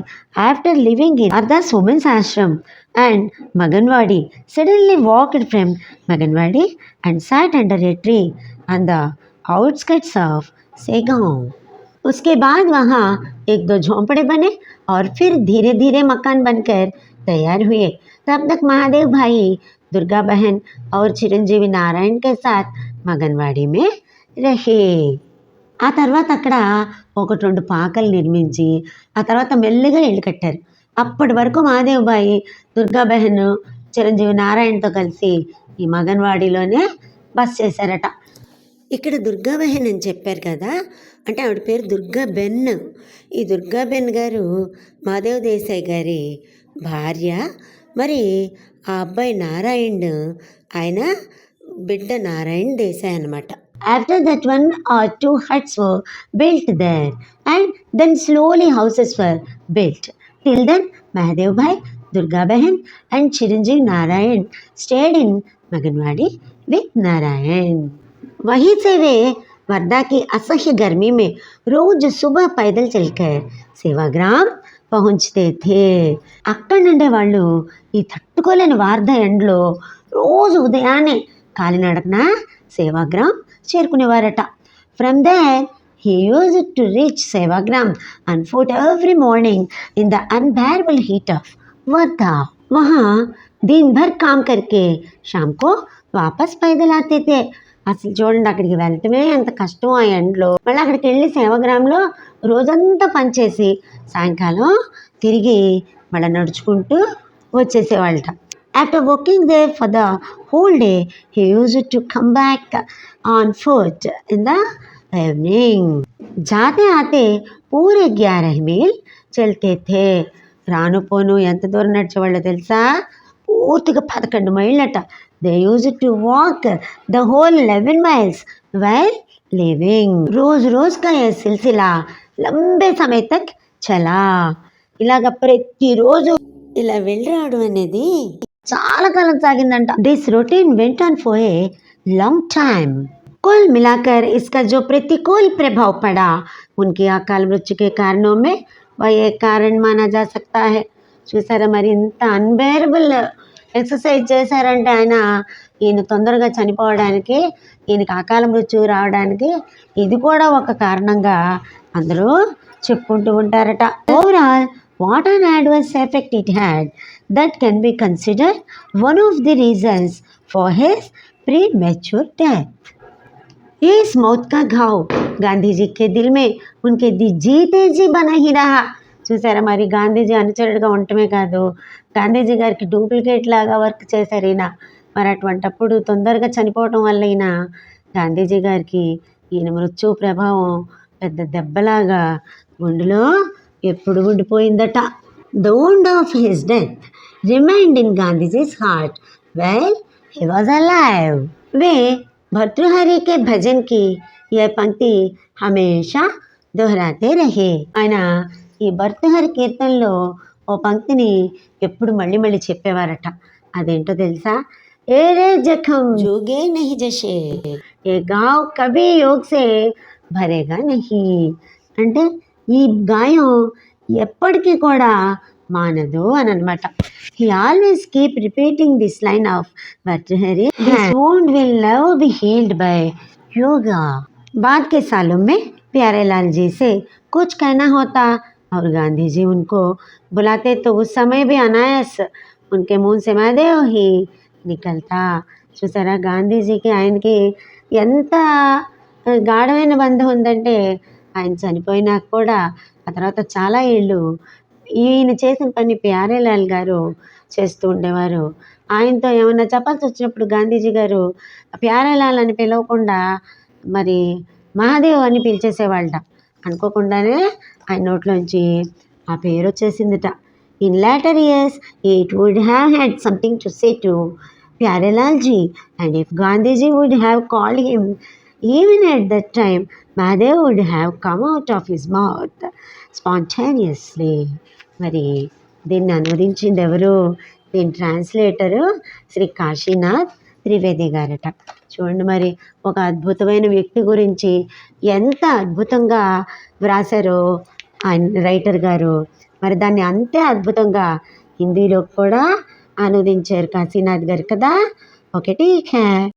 after living in Wardha's women's Ashram and Maganwadi suddenly walked from Maganwadi and sat under a tree on the outskirts of Segaon. उसके बाद वहाँ एक दो झोंपड़े बने और फिर धीरे धीरे मकान बनकर तैयार हुए. तब तक महादेव भाई, दुर्गा बहन और चिरंजीवी नारायण के साथ మగన్వాడి మే రహే. ఆ తర్వాత అక్కడ ఒకటి రెండు పాకలు నిర్మించి ఆ తర్వాత మెల్లిగా ఇల్లు కట్టారు. అప్పటి వరకు మహాదేవ్ బాయి, దుర్గా బెహన్, చిరంజీవి నారాయణతో కలిసి ఈ మగన్వాడిలోనే బస్ చేశారట. ఇక్కడ దుర్గా బెహన్ అని చెప్పారు కదా, అంటే ఆవిడ పేరు దుర్గా బెన్. ఈ దుర్గా బెన్ గారు మాధవ్ దేశాయ్ గారి భార్య. మరి ఆ అబ్బాయి నారాయణ్, ఆయన బిడ్డ నారాయణ్ దేశాయ్ అనమాట. After that, 1 or 2 huts were built there, and then slowly houses were built. Till then, Mahadev Bhai, Durga Behan, and Chiranjeev Narayan stayed in Maganwadi with Narayan. वहीं से वे वर्धा की असह्य गर्मी में रोज सुबह पैदल चलकर सेवाग्राम పहुంచతే थे. అక్కడ నుండే వాళ్ళు ఈ తట్టుకోలేని వార్ధ ఎండలో రోజు ఉదయాన్నే కాలినడకన సేవాగ్రామ్ చేరుకునేవారట. From there he used to reach Sevagram on foot every morning in the unbearable heat of Wardha. वहाँ दिन भर काम करके शाम को वापस पैदल आते थे. అసలు చూడండి, అక్కడికి వెళ్ళటమే ఎంత కష్టం ఆ ఎండలో. మళ్ళీ అక్కడికి వెళ్ళి సేవాగ్రామంలో రోజంతా పనిచేసి సాయంకాలం తిరిగి మళ్ళీ నడుచుకుంటూ వచ్చేసేవాళ్ళట. After working there for the whole day, he used to come back on foot in the evening. जाते आते పూరే 11 मील చల్తే थे. రాను పోను ఎంత దూరం నడిచేవాళ్ళో తెలుసా? పూర్తిగా 11 మైళ్ళట. They use to walk the whole 11 miles while living. రోజు రోజుగా ఏ సిల్సిలా లంబే సమయ తక్ చలా. ఇలాగ ప్రతిరోజు ఇలా వెళ్ళి రావడం అనేది చాలా కాలం సాగిందంట. This routine went on for a long time. कुल मिलाकर इसका जो प्रतिकूल प्रभाव पड़ा उनकी अकाल मृत्यु के कारणों में वह एक कारण माना जा सकता है. చూసారా మరి ఇంత అన్బేరబుల్ ఎక్సర్సైజ్ చేశారంటే ఈయన తొందరగా చనిపోవడానికి, ఈయనకి అకాల మృత్యువు రావడానికి ఇది కూడా ఒక కారణంగా అందరూ చెప్పుకుంటూ ఉంటారట. Overall what an adverse effect it had that can be considered one of the reasons for his premature death. इस मौत का घाव गांधी जी के दिल में उनके जीते जी बना ही रहा. చూసారా మరి గాంధీజీ అనుచరుడుగా ఉండటమే కాదు, గాంధీజీ గారికి డూప్లికేట్ లాగా వర్క్ చేశారు ఈయన. మరి అటువంటప్పుడు తొందరగా చనిపోవటం వల్ల గాంధీజీ గారికి ఈయన మృత్యు ప్రభావం పెద్ద దెబ్బలాగా గుండెలో ఎప్పుడు ఉండిపోయిందట. The wound of his death remained in Gandhiji's heart while he was alive. वे भर्तृहरि के भजन की यह पंक्ति हमेशा दोहराते रहे. ఆయన ఈ భర్తృహరి కీర్తనలో ఓ పంక్తిని ఎప్పుడు మళ్ళీ మళ్ళీ చెప్పేవారట. అదేంటో తెలుసా? ఏరే జఖం జోగే నహి జషే, ఏ గావ్ కభీ యోగ్ సే భరేగా నహి. అంటే ఈ గాయం ఎప్పటికీ కూడా మానదు అని అనమాట. He always keep repeating this line of Bhartrihari. This wound will never be healed by yoga. बाद के सालों में प्यारेलाल जी से कुछ कहना होता और गांधी जी उनको बुलाते तो उस समय भी अनायास उनके मुंह से महादेव ही निकलता. చూసారా గాంధీజీకి ఆయనకి ఎంత గాఢమైన బంధం ఉందంటే, ఆయన చనిపోయినాక కూడా ఆ తర్వాత చాలా ఏళ్ళు ఈయన చేసిన పని ప్యారేలాల్ గారు చేస్తూ ఉండేవారు. ఆయనతో ఏమన్నా చెప్పాల్సి వచ్చినప్పుడు గాంధీజీ గారు ప్యారేలాల్ అని పిలవకుండా మరి మహాదేవ్ అని పిలిచేసేవాళ్ళట. అనుకోకుండానే ఆయన నోట్లోంచి ఆ పేరు వచ్చేసిందిట. In later years it would have had something to say to Pyarelal ji, and if Gandhiji would have called him even at that time Mahadev would have come out of his mouth spontaneously. మరి దీన్ని అనువదించింది ఎవరు? దీని ట్రాన్స్లేటరు శ్రీ కాశీనాథ్ త్రివేది గారట. చూడండి మరి ఒక అద్భుతమైన వ్యక్తి గురించి ఎంత అద్భుతంగా వ్రాసారో ఆయన రైటర్ గారు. మరి దాన్ని అంతే అద్భుతంగా హిందీలో కూడా అనువదించారు కాశీనాథ్ గారు కదా. ఒకటి